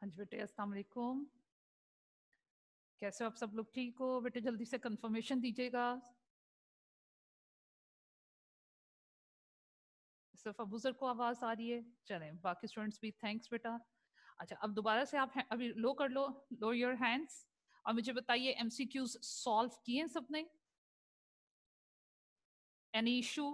हाँ जी बेटे, अस्सलाम वालेकुम। कैसे हो आप सब लोग? ठीक हो बेटे? जल्दी से कंफर्मेशन दीजिएगा। सिर्फ अबू सर को आवाज आ रही है? चलें, बाकी स्टूडेंट्स भी थैंक्स बेटा। अच्छा, अब दोबारा से आप अभी लो कर लो, लो योर हैंड्स, और मुझे बताइए एमसीक्यूज सॉल्व किए हैं सबने? Any issue?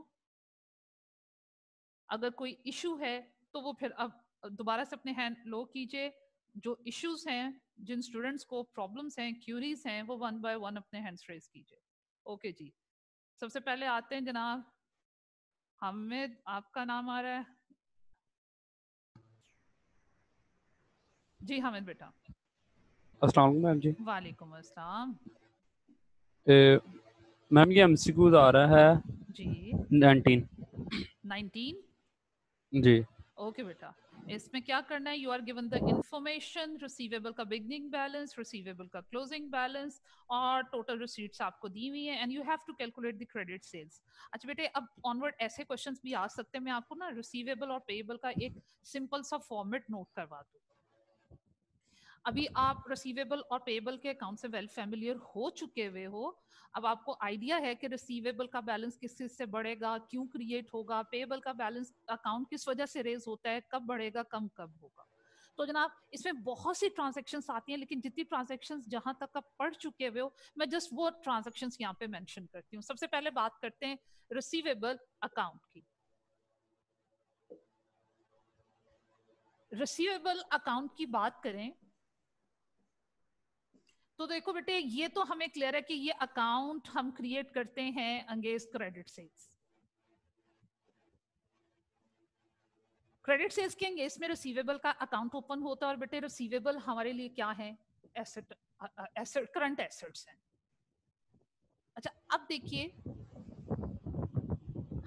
अगर कोई इशू है तो वो फिर अब दोबारा से अपने हैंड लो कीजिए। जो इश्यूज हैं, जिन स्टूडेंट्स को प्रॉब्लम्स हैं, क्यूरीज हैं, वो वन बाय वन अपने हैंड्स रेज कीजिए। ओके जी, सबसे पहले आते हैं जनाब हामिद, आपका नाम आ रहा है जी। हामिद बेटा। अस्सलाम वालेकुम मैम जी। वालेकुम अस्सलाम मैम ये एमसीक्यूज आ रहा है जी। 19 19? जी। ओके बेटा, इसमें क्या करना है? You are given the information, receivable का बिगनिंग बैलेंस, रिसीवेबल का क्लोजिंग बैलेंस, और टोटल रिसीट्स आपको दी हुई है, and you have to calculate the credit sales. अच्छा बेटे, अब ऑनवर्ड ऐसे क्वेश्चंस भी आ सकते हैं। मैं आपको ना रिसीवेबल और पेएबल का एक सिंपल सा फॉर्मेट नोट करवा दूं। अभी आप रिसीवेबल और पेएबल के अकाउंट से वेल फैमिलियर हो चुके हुए हो। अब आपको आइडिया है कि रिसीवेबल का बैलेंस किस चीज से बढ़ेगा, क्यों क्रिएट होगा, पेएबल का बैलेंस अकाउंट किस वजह से रेज होता है, कब बढ़ेगा, कम कब होगा। तो जनाब इसमें बहुत सी ट्रांजैक्शंस आती हैं, लेकिन जितनी ट्रांजैक्शंस जहां तक आप पढ़ चुके हुए हो, मैं जस्ट वो ट्रांजैक्शंस यहाँ पे मेंशन करती हूँ। सबसे पहले बात करते हैं रिसीवेबल अकाउंट की। रिसीवेबल अकाउंट की बात करें तो देखो बेटे, ये तो हमें क्लियर है कि ये अकाउंट हम क्रिएट करते हैं against credit sales. Credit sales के अगेंस्ट में रिसीवेबल का अकाउंट ओपन होता है, और बेटे रिसीवेबल हमारे लिए क्या है? एसेट, एसेट, करंट एसेट्स हैं। अच्छा, अब देखिए,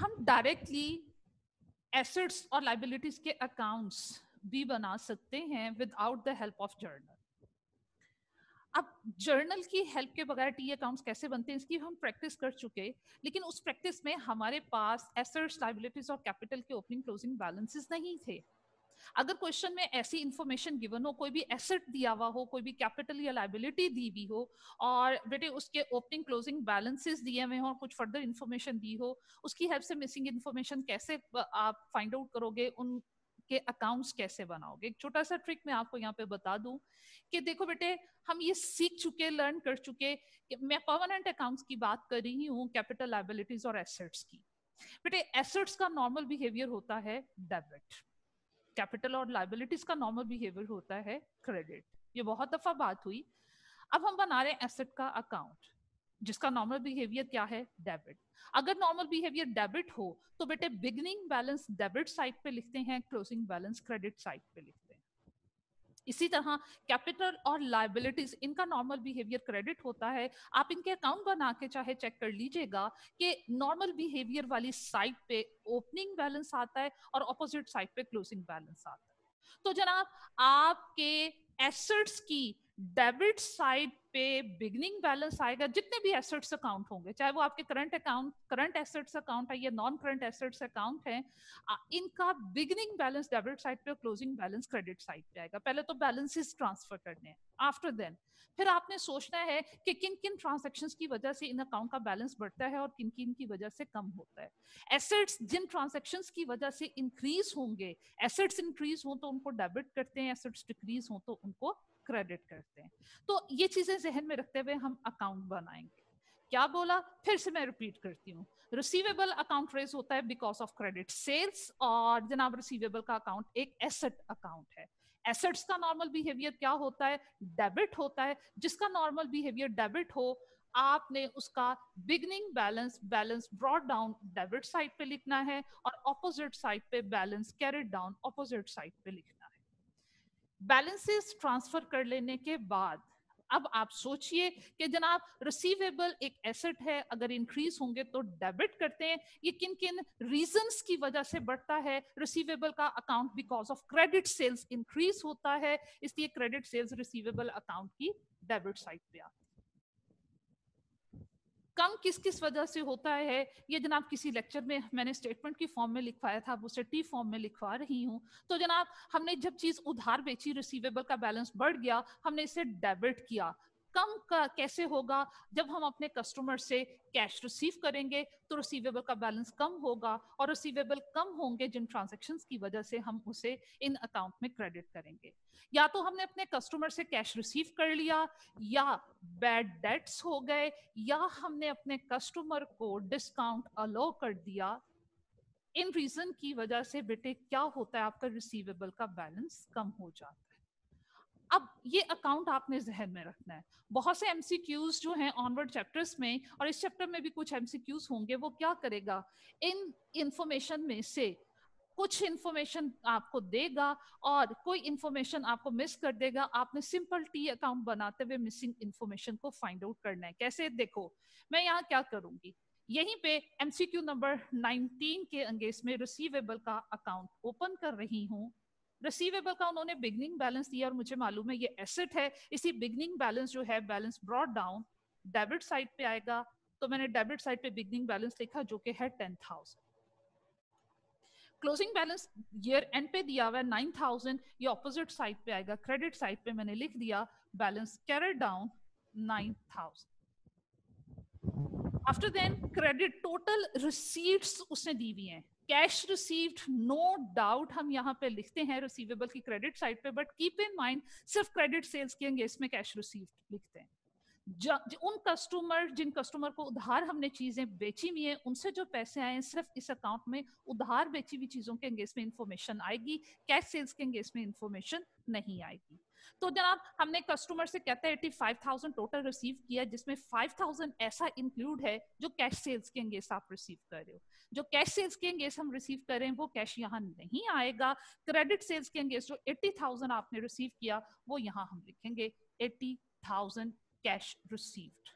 हम डायरेक्टली एसेट्स और लाइबिलिटीज के अकाउंट्स भी बना सकते हैं without the help of journal. अब जर्नल की हेल्प के बगैर टी अकाउंट्स कैसे बनते हैं, इसकी हम प्रैक्टिस कर चुके, लेकिन उस प्रैक्टिस में हमारे पास एसेट्स, लायबिलिटीज और कैपिटल के ओपनिंग क्लोजिंग बैलेंसेस नहीं थे। अगर क्वेश्चन में ऐसी इंफॉर्मेशन गिवन हो, कोई भी एसेट दिया हुआ हो, कोई भी कैपिटल या लायबिलिटी दी हुई हो, और बेटे उसके ओपनिंग क्लोजिंग बैलेंसेस दिए हुए हो और कुछ फर्दर इंफॉर्मेशन दी हो, उसकी हेल्प से मिसिंग इंफॉर्मेशन कैसे आप फाइंड आउट करोगे, उन के अकाउंट्स कैसे बनाओगे? एक छोटा सा ट्रिक मैं आपको यहाँ पे बता दूं कि देखो बेटे, हम ये सीख चुके, लर्न कर चुके कि मैं परमानेंट अकाउंट्स की बात कर रही हूँ, कैपिटल, लायबिलिटीज और एसेट्स की। बेटे एसेट्स का नॉर्मल बिहेवियर होता है डेबिट, कैपिटल और लायबिलिटीज का नॉर्मल बिहेवियर होता है क्रेडिट। ये बहुत दफा बात हुई। अब हम बना रहे हैं एसेट का अकाउंट जिसका नॉर्मल बिहेवियर क्या है? डेबिट। अगर नॉर्मल बिहेवियर डेबिट हो तो बेटे बिगनिंग बैलेंस डेबिट साइड पे लिखते हैं, क्लोजिंग बैलेंस क्रेडिट साइड पे लिखते हैं। इसी तरह कैपिटल और लायबिलिटीज, इनका नॉर्मल बिहेवियर क्रेडिट होता है। आप इनके अकाउंट बना के चाहे चेक कर लीजिएगा कि नॉर्मल बिहेवियर वाली साइड पे ओपनिंग बैलेंस आता है और ऑपोजिट साइड पे क्लोजिंग बैलेंस आता है। तो जनाब आपके एसेट्स की डेबिट साइड पे बिगनिंग बैलेंस आएगा, जितने भी एसेट्स अकाउंट होंगे, चाहे वो आपके current account, current assets account है या नॉन करंट एसेट्स अकाउंट है, इनका बिगनिंग बैलेंस डेबिट साइड पे, क्लोजिंग बैलेंस क्रेडिट साइड पे आएगा। पहले तो बैलेंसेस ट्रांसफर करने हैं, आफ्टर देन फिर आपने सोचना है कि किन किन ट्रांजैक्शंस की वजह से इन अकाउंट का बैलेंस बढ़ता है और किन किन की वजह से कम होता है। एसेट्स जिन ट्रांजैक्शंस की वजह से इंक्रीज होंगे, एसेट्स इंक्रीज हो तो उनको डेबिट करते हैं, एसेट्स डिक्रीज हो तो उनको क्रेडिट करते हैं। तो ये चीजें जहन में रखते हुए हम अकाउंट बनाएंगे। क्या बोला, फिर से मैं रिपीट करती हूँ। रिसीवेबल अकाउंट रेज होता है बिकॉज ऑफ क्रेडिट सेल्स, और जनाब रिसीवेबल का अकाउंट एक एसेट अकाउंट है। एसेट्स का नॉर्मल बिहेवियर क्या होता है? डेबिट होता है। जिसका नॉर्मल बिहेवियर डेबिट हो, आपने उसका beginning balance, balance brought down debit side पे लिखना है, और ऑपोजिट साइड पे balance carried down opposite side पे लिखना है। बैलेंसेस ट्रांसफर कर लेने के बाद अब आप सोचिए कि जनाब रिसीवेबल एक एसेट है, अगर इंक्रीज होंगे तो डेबिट करते हैं। ये किन किन रीजंस की वजह से बढ़ता है? रिसीवेबल का account because of credit sales increase होता है, इसलिए क्रेडिट सेल्स रिसीवेबल अकाउंट की डेबिट साइड पे आती है। कम किस किस वजह से होता है ये जनाब किसी लेक्चर में मैंने स्टेटमेंट की फॉर्म में लिखवाया था, उसे टी फॉर्म में लिखवा रही हूँ। तो जनाब हमने जब चीज उधार बेची, रिसीवेबल का बैलेंस बढ़ गया, हमने इसे डेबिट किया। कम का कैसे होगा? जब हम अपने कस्टमर से कैश रिसीव करेंगे तो रिसीवेबल का बैलेंस कम होगा, और रिसीवेबल कम होंगे जिन ट्रांजैक्शंस की वजह से हम उसे इन अकाउंट में क्रेडिट करेंगे। या तो हमने अपने कस्टमर से कैश रिसीव कर लिया, या बैड डेट्स हो गए, या हमने अपने कस्टमर को डिस्काउंट अलो कर दिया। इन रीजन की वजह से बेटे क्या होता है, आपका रिसीवेबल का बैलेंस कम हो जाता है। अब ये अकाउंट आपने जहन में रखना है। बहुत से एमसीक्यूज जो हैं ऑनवर्ड चैप्टर्स में, और इस चैप्टर में भी कुछ एमसीक्यूज होंगे, वो क्या करेगा, इन इंफॉर्मेशन में से कुछ इंफॉर्मेशन आपको देगा और कोई इंफॉर्मेशन आपको मिस कर देगा। आपने सिंपल टी अकाउंट बनाते हुए मिसिंग इंफॉर्मेशन को फाइंड आउट करना है। कैसे? देखो मैं यहाँ क्या करूंगी, यहीं पे एमसीक्यू नंबर 19 के अंगेंस्ट में रिसीवेबल का अकाउंट ओपन कर रही हूँ। रिसीवेबल का उन्होंने बिगनिंग बैलेंस दिया और मुझे मालूम है ये एसेट है। इसी बिगनिंग बैलेंस जो है, balance brought down debit side पे आएगा। तो मैंने डेबिट साइड पे बिगनिंग बैलेंस लिखा जो कि है 10,000। क्लोजिंग बैलेंस ईयर एंड पे दिया हुआ है 9,000, ये ऑपोजिट साइड पे आएगा। क्रेडिट साइड पे मैंने लिख दिया balance carried down 9,000। After then credit total receipts उसने दी हुई हैं, कैश रिसीव्ड नो डाउट हम यहाँ पे लिखते हैं रिसीवेबल की क्रेडिट साइड पे, बट कीप इन माइंड सिर्फ क्रेडिट सेल्स के अंगेंस्ट में कैश रिसीव्ड लिखते हैं। उन कस्टमर जिन कस्टमर को उधार हमने चीजें बेची हुई है, उनसे जो पैसे आए सिर्फ इस अकाउंट में उधार बेची हुई चीजों के अंगेंस्ट में इंफॉर्मेशन आएगी, कैश सेल्स के अंगेंस्ट में इंफॉर्मेशन नहीं आएगी। तो जनाब हमने कस्टमर से कहते हैं 85,000 टोटल रिसीव किया, जिसमें 5,000 ऐसा इंक्लूड है जो कैश सेल्स के अंगेंस्ट आप रिसीव कर रहे हो। जो कैश सेल्स के अंगेंस्ट हम रिसीव कर रहे हैं वो कैश यहाँ नहीं आएगा। क्रेडिट सेल्स के अंगेंस्ट जो 80,000 आपने रिसीव किया वो यहाँ हम लिखेंगे 80,000 कैश रिसीव्ड।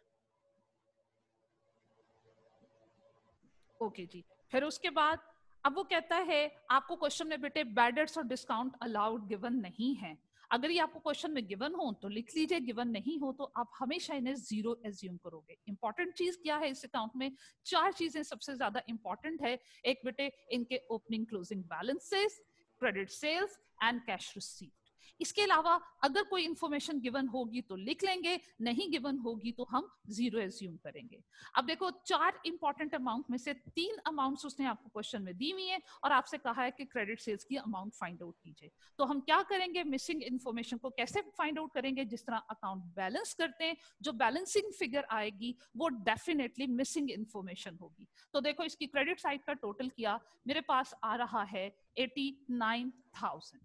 ओके जी। फिर उसके बाद अब वो कहता है आपको क्वेश्चन में बेटे बैड डेट्स और डिस्काउंट अलाउड गिवन नहीं है। अगर ये आपको क्वेश्चन में गिवन हो तो लिख लीजिए, गिवन नहीं हो तो आप हमेशा इन्हें जीरो एज्यूम करोगे। इंपॉर्टेंट चीज क्या है इस अकाउंट में? 4 चीजें सबसे ज्यादा इंपॉर्टेंट है। एक बेटे इनके opening closing balances, credit sales and cash received. इसके अलावा अगर कोई इंफॉर्मेशन गिवन होगी तो लिख लेंगे, नहीं गिवन होगी तो हम जीरो एज्यूम करेंगे। अब देखो 4 इंपॉर्टेंट अमाउंट में से 3 अमाउंट्स उसने आपको क्वेश्चन में दी हुई है और आपसे कहा है कि क्रेडिट सेल्स की अमाउंट फाइंड आउट कीजिए। तो हम क्या करेंगे, मिसिंग इंफॉर्मेशन को कैसे फाइंड आउट करेंगे? जिस तरह अकाउंट बैलेंस करते हैं, जो बैलेंसिंग फिगर आएगी वो डेफिनेटली मिसिंग इंफॉर्मेशन होगी। तो देखो इसकी क्रेडिट साइड का टोटल किया, मेरे पास आ रहा है 89,000।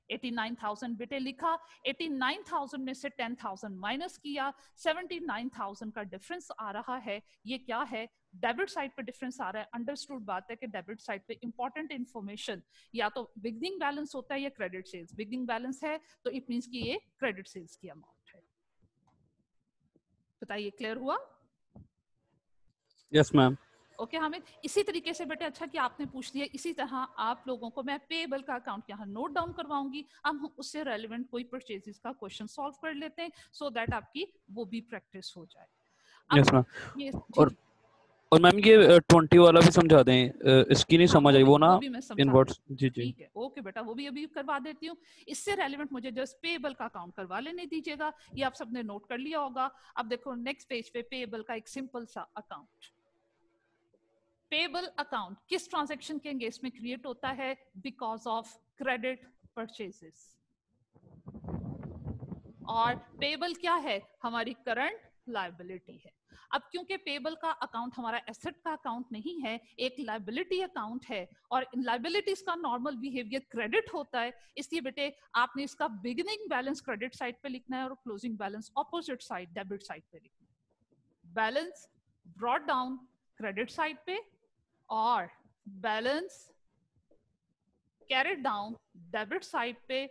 89,000 बेटे लिखा, 89,000 में से 10,000 माइनस किया, 79,000 का डिफरेंस आ रहा है। ये क्या है? डेबिट साइड पे डिफरेंस आ रहा है। अंडरस्टूड बात है कि डेबिट साइड पे इंपॉर्टेंट इंफॉर्मेशन या तो बिगनिंग बैलेंस होता है या क्रेडिट सेल्स। बिगनिंग बैलेंस है तो इट मींस कि ये क्रेडिट सेल्स की अमाउंट है। बताइए क्लियर हुआ? Yes ma'am. ओके हामिद, इसी तरीके से बेटे अच्छा कि आपने पूछ लिया, इसी तरह आप लोगों को मैं पेएबल का अकाउंट यहाँ नोट डाउन करवाऊंगी। हम उससे रेलेवेंट कोई परचेजेस का क्वेश्चन सॉल्व कर लेते हैं सो दैट आपकी वो भी प्रैक्टिस हो जाए। Yes ma'am. ये और मैम ये 20 वाला भी समझा दें, इसकी नहीं समझ आई वो ना इनवर्ट्स। जी जी ठीक है, ओके बेटा, वो भी अभी करवा देती हूँ। इससे रेलेवेंट मुझे जस्ट पेएबल का अकाउंट करवा लेने दीजिएगा। ये आप सबने नोट कर लिया होगा। अब देखो नेक्स्ट पेज पे पेएबल का एक सिंपल सा अकाउंट। पेएबल अकाउंट किस ट्रांजैक्शन के अंगेंस्ट में क्रिएट होता है? Because of credit purchases. और पेएबल क्या है? हमारी करंट लायबिलिटी है। अब क्योंकि पेएबल का अकाउंट हमारा एसेट का अकाउंट नहीं है, एक लायबिलिटी अकाउंट है, और लायबिलिटीज का नॉर्मल बिहेवियर क्रेडिट होता है, इसलिए बेटे आपने इसका बिगिनिंग बैलेंस क्रेडिट साइड पे लिखना है और closing balance opposite side debit side पे लिखना है। Balance brought down credit side पे और balance carried down debit side पे।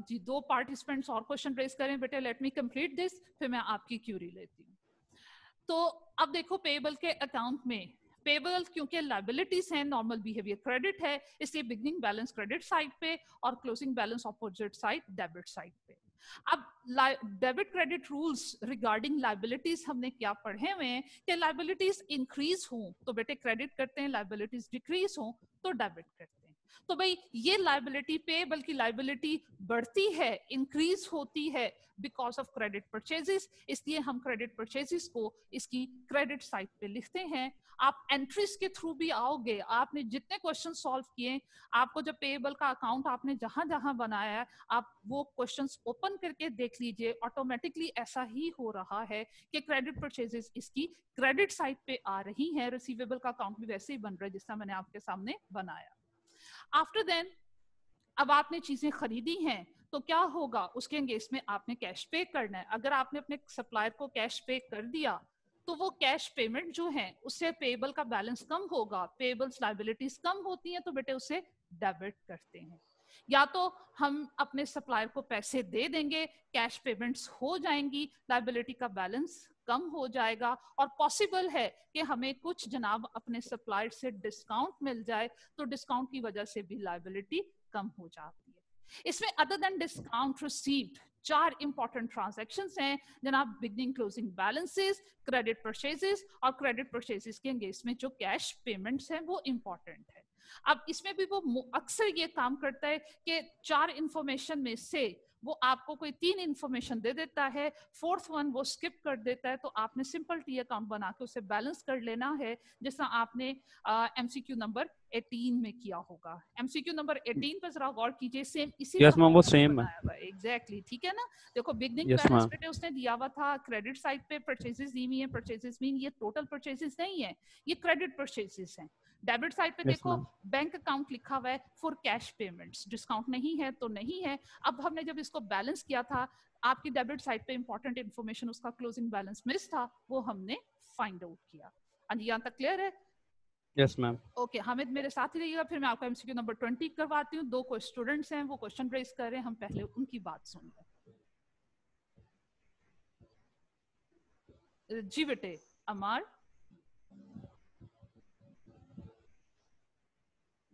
जी 2 पार्टिसिपेंट्स और क्वेश्चन रेज करें बेटे, लेट मी कंप्लीट दिस, फिर मैं आपकी क्यूरी लेती हूँ। तो अब देखो पेएबल के अकाउंट में पेएबल क्योंकि लायबिलिटीज हैं, नॉर्मल बिहेवियर क्रेडिट है, इसलिए बिगिनिंग बैलेंस क्रेडिट साइड पे और closing balance opposite side debit side पे। अब debit credit rules regarding liabilities हमने क्या पढ़े हुए हैं कि लाइबिलिटीज इंक्रीज हो तो बेटे क्रेडिट करते हैं, लाइबिलिटीज डिक्रीज हो तो डेबिट करते हैं। तो भाई ये लाइबिलिटी पे बल्कि लाइबिलिटी बढ़ती है, इंक्रीज होती है बिकॉज ऑफ क्रेडिट परचेजेस, इसलिए हम क्रेडिट परचेजेस को इसकी क्रेडिट साइड पे लिखते हैं। आप एंट्रीज के थ्रू भी आओगे, आपने जितने क्वेश्चन सॉल्व किए, आपको जब पेएबल का अकाउंट आपने जहां जहां बनाया है, आप वो क्वेश्चंस ओपन करके देख लीजिए, ऑटोमेटिकली ऐसा ही हो रहा है कि क्रेडिट परचेजेस इसकी क्रेडिट साइड पे आ रही हैं, रिसीवेबल का अकाउंट भी वैसे ही बन रहा है जिसका मैंने आपके सामने बनाया। आफ्टर देन अब आपने चीजें खरीदी हैं तो क्या होगा, उसके अंगेंस्ट में आपने कैश पे करना है। अगर आपने अपने सप्लायर को कैश पे कर दिया तो वो कैश पेमेंट जो है उससे पेएबल का बैलेंस कम होगा, पेएबल्स लायबिलिटीज कम होती हैं तो बेटे उसे डेबिट करते हैं। या तो हम अपने सप्लायर को पैसे दे देंगे, कैश पेमेंट्स हो जाएंगी, लायबिलिटी का बैलेंस कम हो जाएगा, और पॉसिबल है कि हमें कुछ जनाब अपने सप्लायर से डिस्काउंट मिल जाए तो डिस्काउंट की वजह से भी लायबिलिटी कम हो जाती है। इसमें other than discount received 4 important transactions हैं जनाब, beginning closing balances, credit purchases, और क्रेडिट परचेजेस के अंगेंस्ट में जो कैश पेमेंट्स हैं वो इंपॉर्टेंट है। अब इसमें भी वो अक्सर ये काम करता है कि 4 इंफॉर्मेशन में से वो आपको कोई 3 इंफॉर्मेशन दे देता है, 4th वन वो स्किप कर देता है, तो आपने सिंपल टी अकाउंट बना के उसे बैलेंस कर लेना है, जैसा आपने एमसीक्यू नंबर 18 में किया होगा। एमसीक्यू नंबर 18 पर जरा गौर कीजिए, सेम इसी तरह वो सेम है एग्जैक्टली, ठीक है ना। देखो बिगनिंग yes, बैलेंस बेटे उसने दिया हुआ था, क्रेडिट साइड पे परचेजेस दी हुई है, परचेजेस मीन ये टोटल परचेजेस नहीं है, ये क्रेडिट परचेजेस हैं। डेबिट साइड पे yes, देखो बैंक अकाउंट लिखा हुआ है फॉर कैश पेमेंट्स, डिस्काउंट नहीं है तो नहीं है। अब हमने जब इसको बैलेंस किया था, आपकी डेबिट साइड पे इंपॉर्टेंट इंफॉर्मेशन उसका क्लोजिंग बैलेंस मिस था, वो हमने फाइंड आउट किया। हाँ जी, यहाँ तक क्लियर है? Yes ma'am. ओके, हामिद मेरे साथ ही रहिएगा, फिर मैं आपको एमसीक्यू नंबर 20 करवाती हूँ। 2 को स्टूडेंट्स हैं, वो क्वेश्चन रेज कर रहे हैं, हम पहले उनकी बात सुन लें। जी बेटे अमार,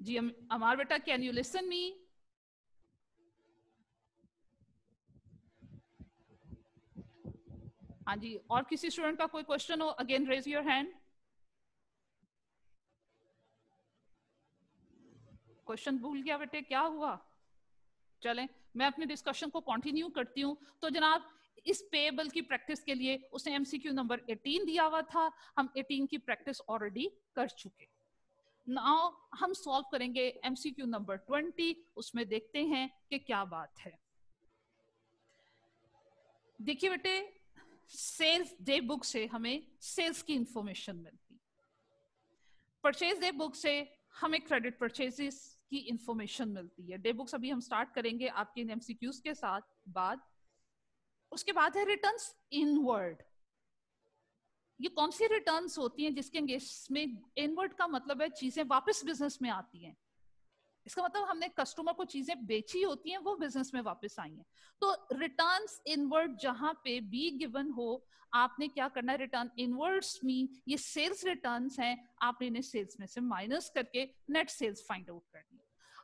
जी अमार बेटा, कैन यू लिसन मी? हाँ जी, और किसी स्टूडेंट का कोई क्वेश्चन हो, again raise your hand. Question भूल गया बेटे, क्या हुआ? चलें मैं अपनी डिस्कशन को कंटिन्यू करती हूँ। तो जनाब इस पेएबल की प्रैक्टिस के लिए उसने एमसीक्यू नंबर 18 दिया हुआ था, हम 18 की प्रैक्टिस ऑलरेडी कर चुके। नाउ हम सॉल्व करेंगे एमसीक्यू नंबर 20, उसमें देखते हैं कि क्या बात है। देखिए बेटे, सेल्स डे बुक से हमें सेल्स की इंफॉर्मेशन मिलती, परचेज डे बुक से हमें क्रेडिट परचेजेस की इंफॉर्मेशन मिलती है। डे बुक्स अभी हम स्टार्ट करेंगे आपके एमसीक्यूज के साथ बाद। उसके बाद है रिटर्न्स इनवर्ड। ये कौन सी रिटर्न्स होती हैं जिसके अंगेंस्ट में इनवर्ड का मतलब है चीजें वापस बिजनेस में आती हैं। इसका मतलब हमने कस्टमर को चीजें बेची होती हैं, वो बिजनेस में वापस आई हैं। तो रिटर्न्स इनवर्ड जहां पे बी गिवन हो, आपने क्या करना है, रिटर्न इनवर्ड्स मीन ये सेल्स रिटर्न्स हैं, आपने इन्हें सेल्स में से माइनस करके नेट सेल्स फाइंड आउट करनी।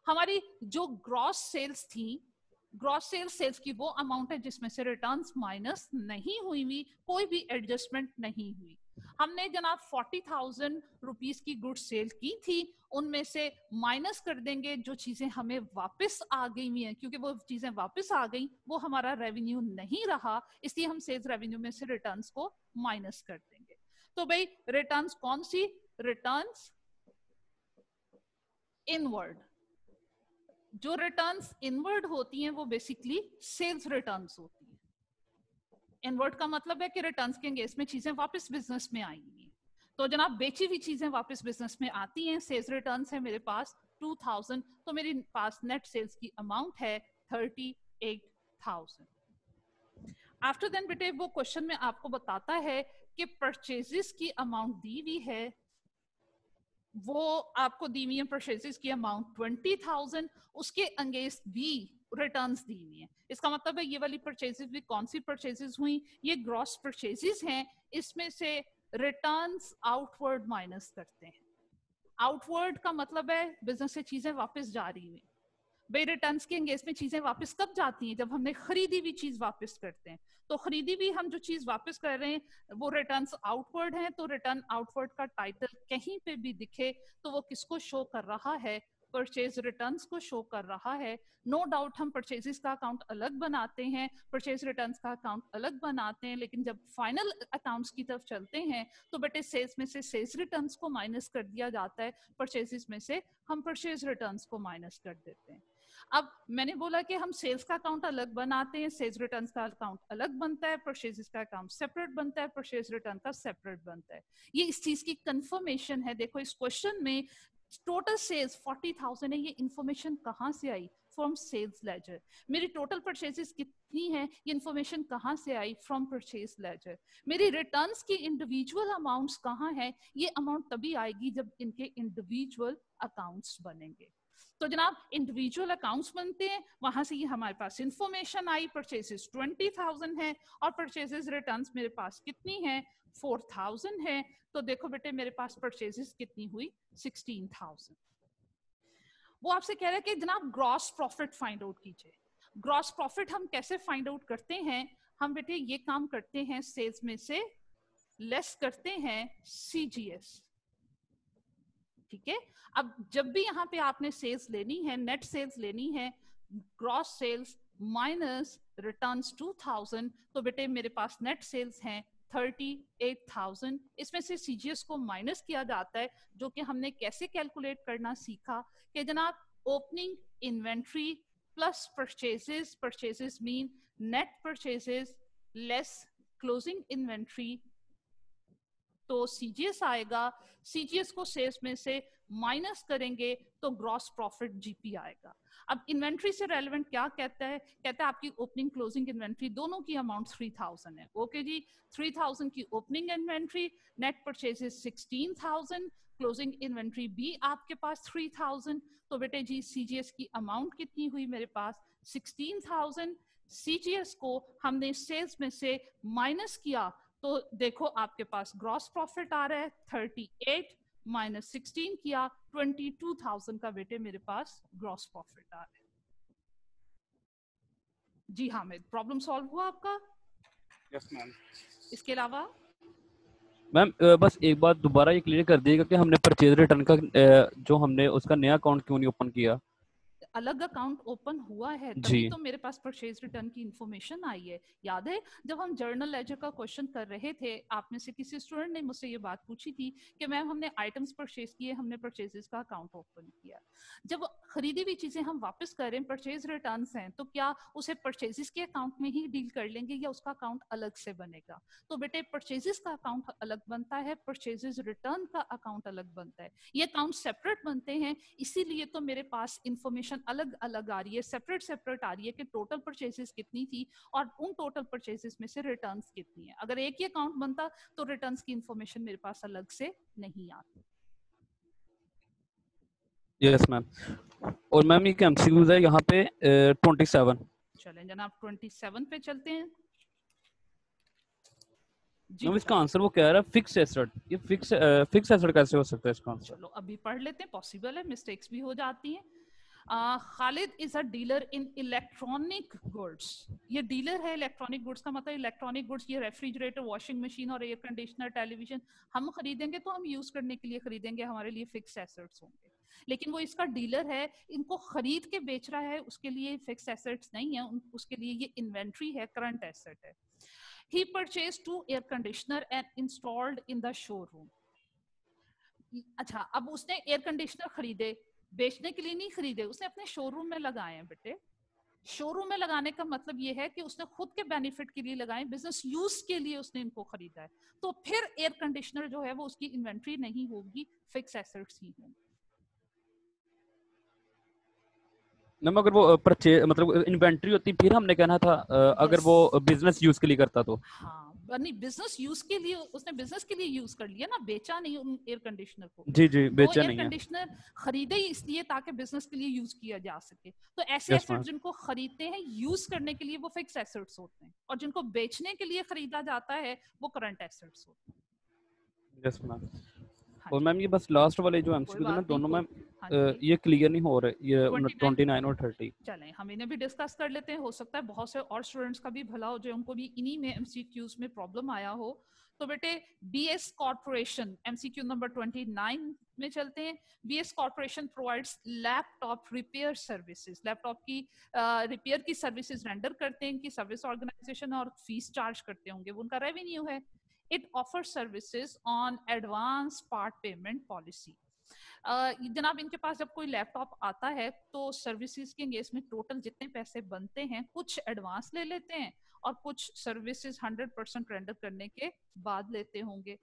हमारी जो ग्रॉस सेल्स थी, ग्रॉस सेल्स की वो अमाउंट है जिसमें से रिटर्न्स माइनस नहीं हुई, कोई भी एडजस्टमेंट नहीं हुई। हमने जनाब 40,000 रुपीस की गुड्स सेल की थी, उनमें से माइनस कर देंगे जो चीजें हमें वापस आ गई हुई हैं, क्योंकि वो चीजें वापस आ गई वो हमारा रेवेन्यू नहीं रहा, इसलिए हम सेल्स रेवेन्यू में से रिटर्न्स को माइनस कर देंगे। तो भाई रिटर्न्स कौन सी, रिटर्न्स इनवर्ड। जो रिटर्न्स इनवर्ड होती हैं वो बेसिकली सेल्स रिटर्न्स होती हैं। इनवर्ड का मतलब है कि रिटर्न्स के अंगेंस्ट में चीजें वापस बिजनेस में आएंगी। तो जनाब बेची हुई चीजें वापस बिजनेस में आती हैं, सेल्स रिटर्न्स है मेरे पास 2000, तो मेरे पास नेट सेल्स की अमाउंट है 38,000। आफ्टर देन बेटे वो क्वेश्चन में आपको बताता है कि परचेजेस की अमाउंट दी हुई है, वो आपको दी हुई है परचेजेस की अमाउंट 20,000, उसके अगेंस्ट भी रिटर्न्स दी हुई है। इसका मतलब है ये वाली परचेजेस भी कौन सी परचेजेस हुई, ये ग्रॉस परचेजेस हैं, इसमें से रिटर्न्स आउटवर्ड माइनस करते हैं। आउटवर्ड का मतलब है बिजनेस से चीजें वापस जा रही हुई, भाई रिटर्न्स के एंगेज में चीजें वापस कब जाती हैं? जब हमने खरीदी हुई चीज वापस करते हैं। तो खरीदी हुई हम जो चीज वापस कर रहे हैं वो रिटर्न्स आउटवर्ड हैं, तो रिटर्न आउटवर्ड का टाइटल कहीं पे भी दिखे तो वो किसको शो कर रहा है? परचेज रिटर्न्स को शो कर रहा है। नो डाउट हम परचेजेस का अकाउंट अलग बनाते हैं, परचेज रिटर्न्स का अकाउंट अलग बनाते हैं, लेकिन जब फाइनल अकाउंट्स की तरफ चलते हैं तो बेटे सेल्स में से सेल्स रिटर्न्स को माइनस कर दिया जाता है, परचेजेस में से हम परचेज रिटर्न्स को माइनस कर देते हैं। अब मैंने बोला कि हम सेल्स का अकाउंट अलग बनाते हैं, सेल्स रिटर्न्स का अकाउंट अलग बनता है, परचेजेस का अकाउंट सेपरेट बनता है, परचेज रिटर्न का सेपरेट बनता है। ये इस चीज की कंफर्मेशन है। देखो इस क्वेश्चन में टोटल सेल्स 40,000 है, ये इंफॉर्मेशन कहां से आई? From sales ledger. मेरी टोटल परचेजेस कितनी है? ये इंफॉर्मेशन कहां से आई? From purchase ledger. मेरी रिटर्न्स की इंडिविजुअल अमाउंट्स कहां है? ये अमाउंट तभी आएगी जब इनके इंडिविजुअल अकाउंट्स बनेंगे। तो जनाब इंडिविजुअल अकाउंट्स बनते हैं, वहां से ये हमारे पास इंफॉर्मेशन आई, परचेजेस 20,000 है और परचेजेस रिटर्न्स मेरे पास कितनी है? 4,000 है। तो देखो बेटे मेरे पास परचेजेस कितनी हुई? 16,000। वो आपसे कह रहा है कि जनाब ग्रॉस प्रॉफिट फाइंड आउट कीजिए। ग्रॉस प्रॉफिट हम कैसे फाइंड आउट करते हैं? हम बेटे ये काम करते हैं, सेल्स में से लेस करते हैं सीजीएस। ठीक है। अब जब भी यहाँ पे आपने सेल्स लेनी है, नेट सेल्स लेनी है, ग्रॉस सेल्स माइनस रिटर्न्स 2,000, तो बेटे मेरे पास नेट सेल्स हैं 38,000। इसमें से सीजीएस को माइनस किया जाता है, जो कि हमने कैसे कैलकुलेट करना सीखा कि जनाब opening inventory plus purchases, purchases mean net purchases less closing inventory, तो सीजीएस आएगा। सीजीएस को सेल्स में से माइनस करेंगे तो ग्रॉस प्रॉफिट जीपी आएगा। अब इन्वेंट्री से रेलेवेंट क्या कहता है? कहता है आपकी ओपनिंग क्लोजिंग इन्वेंट्री दोनों की अमाउंट 3,000 है। ओके जी, 3,000 की opening inventory, net purchases 16,000, closing inventory भी आपके पास 3,000। तो बेटे जी सीजीएस की अमाउंट कितनी हुई मेरे पास? 16,000। सीजीएस को हमने सेल्स में से माइनस किया तो देखो आपके पास ग्रॉस प्रॉफिट आ रहा है 38 माइनस 16 किया 22,000 का बेटे मेरे पास ग्रॉस प्रॉफिट आ रहा है। जी हामिद, प्रॉब्लम सॉल्व हुआ आपका? Yes ma'am. इसके अलावा मैम बस एक बात दोबारा ये क्लियर कर दीजिएगा कि हमने परचेज रिटर्न का जो हमने उसका नया अकाउंट क्यों नहीं ओपन किया? अलग अकाउंट ओपन हुआ है तभी जी तो मेरे पास परचेज रिटर्न की इंफॉर्मेशन आई है। याद है जब हम जर्नल लेजर का क्वेश्चन कर रहे थे, आप में से किसी स्टूडेंट ने मुझसे ये बात पूछी थी कि मैम हमने आइटम्स परचेज किए, हमने परचेजेस का अकाउंट ओपन किया। जब खरीदी हुई चीजें हम वापस कर रहे हैं, परचेज रिटर्न्स हैं, तो क्या उसे परचेजेस के अकाउंट में ही डील कर लेंगे या उसका अकाउंट अलग से बनेगा? तो बेटे परचेजेस का अकाउंट अलग बनता है, परचेजेस रिटर्न का अकाउंट अलग बनता है। ये अकाउंट सेपरेट बनते हैं, इसीलिए तो मेरे पास इंफॉर्मेशन अलग अलग आ रही है, सेपरेट सेपरेट आ रही है कि टोटल परचेजेस कितनी थी और उन टोटल परचेजेस में से रिटर्न्स कितनी है। अगर एक ही अकाउंट बनता तो रिटर्न्स की इंफॉर्मेशन मेरे पास अलग से नहीं आती। Yes ma'am. और मैम ये एमसीक्यूज है यहाँ पे 27। चलें जनाब 27 पे चलते हैं। मैम इसका आंसर वो कह रहा है फिक्स एसेट। ये फिक्स एसेट कैसे हो सकता है इसका आंसर? चलो अभी पढ़ लेते हैं, पॉसिबल है, मिस्टेक्स भी हो जाती हैं। Khalid is a dealer in electronic goods. ये डीलर है इलेक्ट्रॉनिक गुड्स का मतलब इलेक्ट्रॉनिक गुड्स ये रेफ्रिजरेटर, वॉशिंग मशीन और एयर कंडीशनर, टेलीविजन हम खरीदेंगे तो हम यूज करने के लिए खरीदेंगे, हमारे लिए फिक्स एसेट्स होंगे। लेकिन वो इसका डीलर है, इनको खरीद के बेच रहा है, उसके लिए फिक्स एसेट्स नहीं है, उसके लिए ये इन्वेंट्री है, करंट एसेट है। He purchased 2 air conditioner and installed in the showroom. अच्छा, अब उसने एयर कंडीशनर खरीदे, बेचने के लिए नहीं खरीदे, उसने अपने शोरूम में लगाए हैं बेटे। शोरूम में लगाने का मतलब ये है कि उसने खुद के बेनिफिट के लिए लगाए, बिजनेस यूज के लिए उसने इनको खरीदा है। तो फिर एयर कंडीशनर जो है वो उसकी इन्वेंट्री नहीं होगी, फिक्स एसेट्स ही होंगी। मैम अगर वो परचेज मतलब इन्वेंट्री होती फिर हमने कहना था अगर वो बिजनेस यूज के लिए करता तो। हाँ नहीं, बिजनेस यूज के लिए उसने बिजनेस के लिए यूज कर लिया ना, बेचा नहीं उन एयर कंडीशनर को। जी जी, बेचा एयर नहीं है। कंडीशनर खरीदे ही इसलिए ताकि बिजनेस के लिए यूज किया जा सके। तो ऐसे एसेट जिनको खरीदते हैं यूज करने के लिए वो फिक्स एसेट्स होते हैं, और जिनको बेचने के लिए खरीदा जाता है वो करंट एसेट्स होते हैं। Yes ma'am. और मैम ये बस लास्ट वाले जो एमसीक्यू है ना दोनों मैम हाँ जी, ये क्लियर नहीं हो रहा है, ये 29 29 और 30। चलें हम इन्हें भी डिस्कस कर लेते हैं, हो सकता है बहुत से और स्टूडेंट्स का भी भला हो जाए, उनको भी इन्हीं में एमसीक्यूज में प्रॉब्लम आया हो। तो बेटे बीएस कॉर्पोरेशन एमसीक्यू नंबर 29 में चलते हैं। BS corporation provides laptop repair services, laptop की रिपेयर की सर्विसेज रेंडर करते हैं, इनकी सर्विस ऑर्गेनाइजेशन और फीस चार्ज करते होंगे, वो उनका रेवेन्यू है। It offer services on advance part payment policy. जनाब इनके पास जब कोई लैपटॉप आता है तो सर्विसेज के एंगेज में टोटल जितने पैसे बनते हैं कुछ एडवांस ले लेते हैं और कुछ सर्विसेज 100% रेंडर करने के बाद लेते होंगे।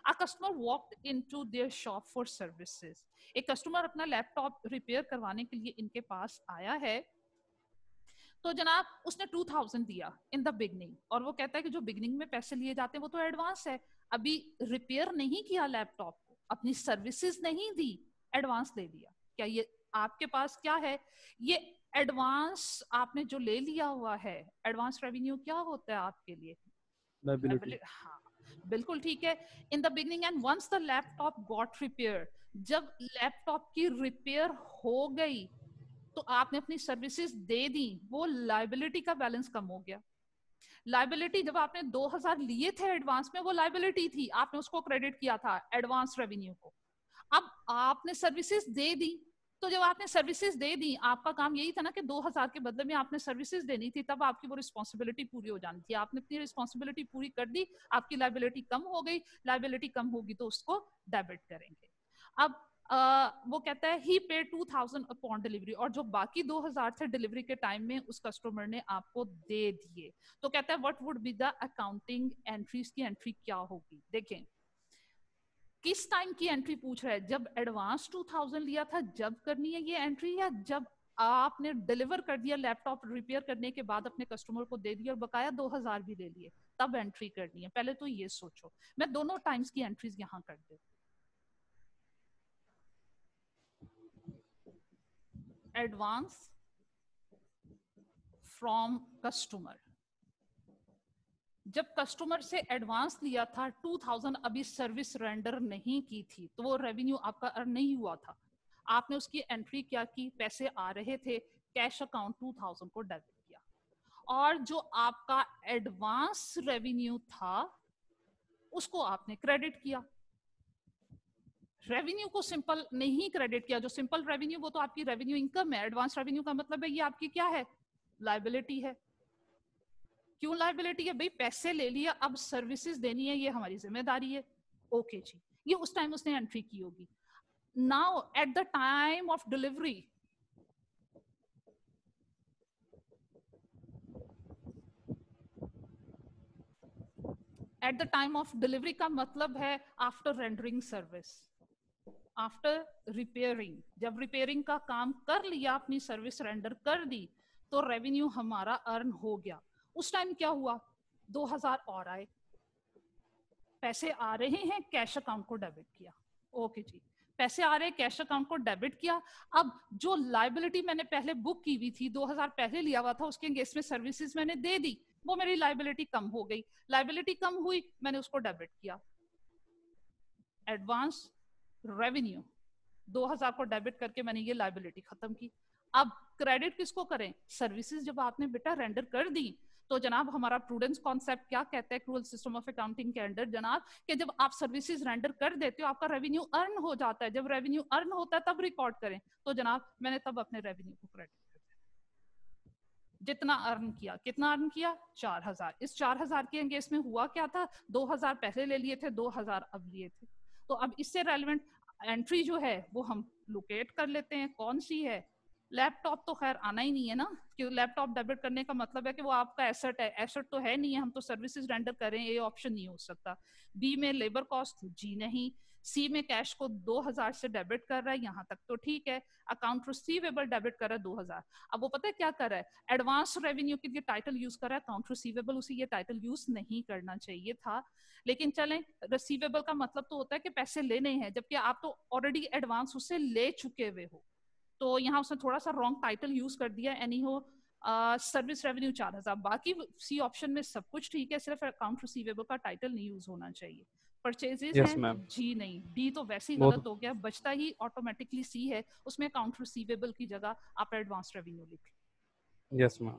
A customer walked into their shop for services. एक कस्टमर अपना लैपटॉप रिपेयर करवाने के लिए इनके पास आया है, तो जनाब उसने 2000 दिया इन द बिगनिंग, और वो कहता है कि जो बिगनिंग में पैसे लिए जाते हैं वो तो एडवांस है, अभी रिपेयर नहीं किया लैपटॉप को, अपनी सर्विसेज नहीं दी, एडवांस ले लिया। क्या ये आपके पास क्या है, ये एडवांस आपने जो ले लिया हुआ है, एडवांस रेवेन्यू क्या होता है आपके लिए? लायबिलिटी। हाँ बिल्कुल ठीक है। In the beginning and once the laptop got repair, जब लैपटॉप की रिपेयर हो गई तो आपने अपनी सर्विसेज दे दी, वो लाइबिलिटी का बैलेंस कम हो गया। लाइबिलिटी जब आपने 2000 लिए थे एडवांस में, वो लाइबिलिटी थी, आपने उसको क्रेडिट किया था एडवांस रेवेन्यू को। अब आपने सर्विसेज दे दी, तो जब आपने सर्विसेज दे दी, आपका काम यही था ना कि 2000 के बदले में आपने सर्विसेज देनी थी, तब आपकी वो रिस्पॉन्सिबिलिटी पूरी हो जानी थी, आपने अपनी रिस्पॉन्सिबिलिटी पूरी कर दी, आपकी लाइबिलिटी कम हो गई, लाइबिलिटी कम होगी तो उसको डेबिट करेंगे। अब वो कहता है ही पेड 2000 अपॉन डिलीवरी, और जो बाकी 2000 थे डिलीवरी के टाइम में उस कस्टमर ने आपको दे दिए। तो कहता है what would be the accounting entries की एंट्री क्या होगी। देखें किस टाइम की एंट्री पूछ रहा है, जब एडवांस 2000 लिया था जब करनी है ये एंट्री, या जब आपने डिलीवर कर दिया लैपटॉप रिपेयर करने के बाद अपने कस्टमर को दे दिया और बकाया 2000 भी ले लिए, तब एंट्री करनी है? पहले तो ये सोचो, मैं दोनों टाइम्स की एंट्रीज यहां कर देती हूँ। एडवांस फ्रॉम कस्टमर, जब कस्टमर से एडवांस लिया था 2000, अभी सर्विस रेंडर नहीं की थी, तो वो रेवेन्यू आपका अर्न नहीं हुआ था, आपने उसकी एंट्री क्या की, पैसे आ रहे थे, कैश अकाउंट 2000 को डेबिट किया, और जो आपका एडवांस रेवेन्यू था उसको आपने क्रेडिट किया। रेवेन्यू को सिंपल नहीं क्रेडिट किया, जो सिंपल रेवेन्यू वो तो आपकी रेवेन्यू इनकम है, एडवांस रेवेन्यू का मतलब है ये आपकी क्या है, लाइबिलिटी है। क्यों लाइबिलिटी है भाई, पैसे ले लिया, अब सर्विसेज देनी है, ये हमारी जिम्मेदारी है। ओके जी, ये उस टाइम उसने एंट्री की होगी। Now at the time of delivery, at the time of delivery का मतलब है after rendering service, after repairing, जब रिपेयरिंग का काम कर लिया, अपनी सर्विस रेंडर कर दी, तो रेवेन्यू हमारा अर्न हो गया। उस टाइम क्या हुआ, 2000 और आए, पैसे आ रहे हैं, कैश अकाउंट को डेबिट किया। ओके जी, पैसे आ रहे हैं, कैश अकाउंट को डेबिट किया। अब जो लाइबिलिटी मैंने पहले बुक की हुई थी, 2000 पहले लिया हुआ था, उसके अगेंस्ट में सर्विसेज मैंने दे दी, वो मेरी लाइबिलिटी कम हो गई, लाइबिलिटी कम हुई, मैंने उसको डेबिट किया। एडवांस रेवेन्यू 2000 को डेबिट करके मैंने ये लाइबिलिटी खत्म की। अब क्रेडिट किसको करें, सर्विसेज जब आपने बेटा रेंडर कर दी, तो जनाब हमारा प्रूडेंस कॉन्सेप्ट क्या कहता है, क्रूअल सिस्टम ऑफ अकाउंटिंग के अंडर जनाब, कि जब आप सर्विसेज रेंडर कर देते हो आपका रेवेन्यू अर्न हो जाता है, जब रेवेन्यू अर्न होता है तब रिकॉर्ड करें। तो जनाब मैंने तब अपने रेवेन्यू को क्रेडिट कर दिया, जितना अर्न किया, कितना अर्न किया, 4000। इस 4000 के एंगेज में हुआ क्या था, 2000 पहले ले लिए थे, 2000 अब लिए थे। तो अब इससे रेलेवेंट एंट्री जो है वो हम लोकेट कर लेते हैं, कौन सी है, लैपटॉप तो खैर आना ही नहीं है ना, क्योंकि लैपटॉप डेबिट करने का मतलब है कि वो आपका एसेट है, एसेट तो है नहीं है, हम तो सर्विसेज रेंडर करें, ये ऑप्शन नहीं हो सकता। बी में लेबर कॉस्ट, जी नहीं। सी में कैश को 2000 से डेबिट कर रहा है, यहाँ तक तो ठीक है। अकाउंट रिसीवेबल डेबिट कर रहा है 2000, अब वो पता है क्या कर रहा है, एडवांस रेवेन्यू के लिए टाइटल यूज कर रहा है अकाउंट रिसीवेबल, उसे ये टाइटल यूज नहीं करना चाहिए था, लेकिन चलें, रिसीवेबल का मतलब तो होता है कि पैसे लेने हैं, जबकि आप तो ऑलरेडी एडवांस उससे ले चुके हुए हो, तो यहाँ उसने थोड़ा सा रॉन्ग टाइटल यूज कर दिया। एनी हो सर्विस रेवेन्यू 4000, बाकी सी ऑप्शन में सब कुछ ठीक है, सिर्फ अकाउंट रिसीवेबल का टाइटल नहीं यूज होना चाहिए। परचेजेस यस हैं मैम, जी नहीं, डी तो वैसे ही वो गलत हो गया, बचता ही ऑटोमेटिकली सी है, उसमें अकाउंट रिसीवेबल की जगह आप एडवांस रेवेन्यू लिख लो। यस मैम,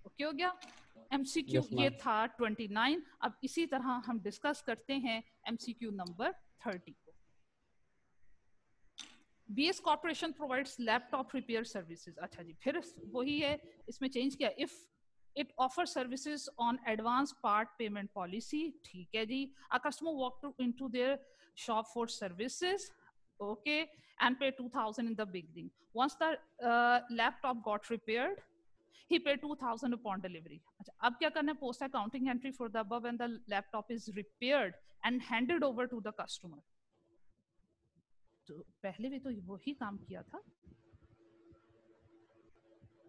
ओके हो गया। एमसीक्यू यस ये मैम। था 29। अब इसी तरह हम डिस्कस करते हैं एमसीक्यू नंबर 30 को। BS corporation provides laptop repair services. अच्छा जी, फिर वही है, इसमें चेंज किया, if it offer services on advance part payment policy. ठीक है जी। A customer walk into their shop for services, okay, and pay 2000 in the beginning. Once the laptop got repaired, he paid 2000 upon delivery. अच्छा, अब क्या करना है, post accounting entry for the above when the laptop is repaired and handed over to the customer. तो पहले भी तो वही काम किया था।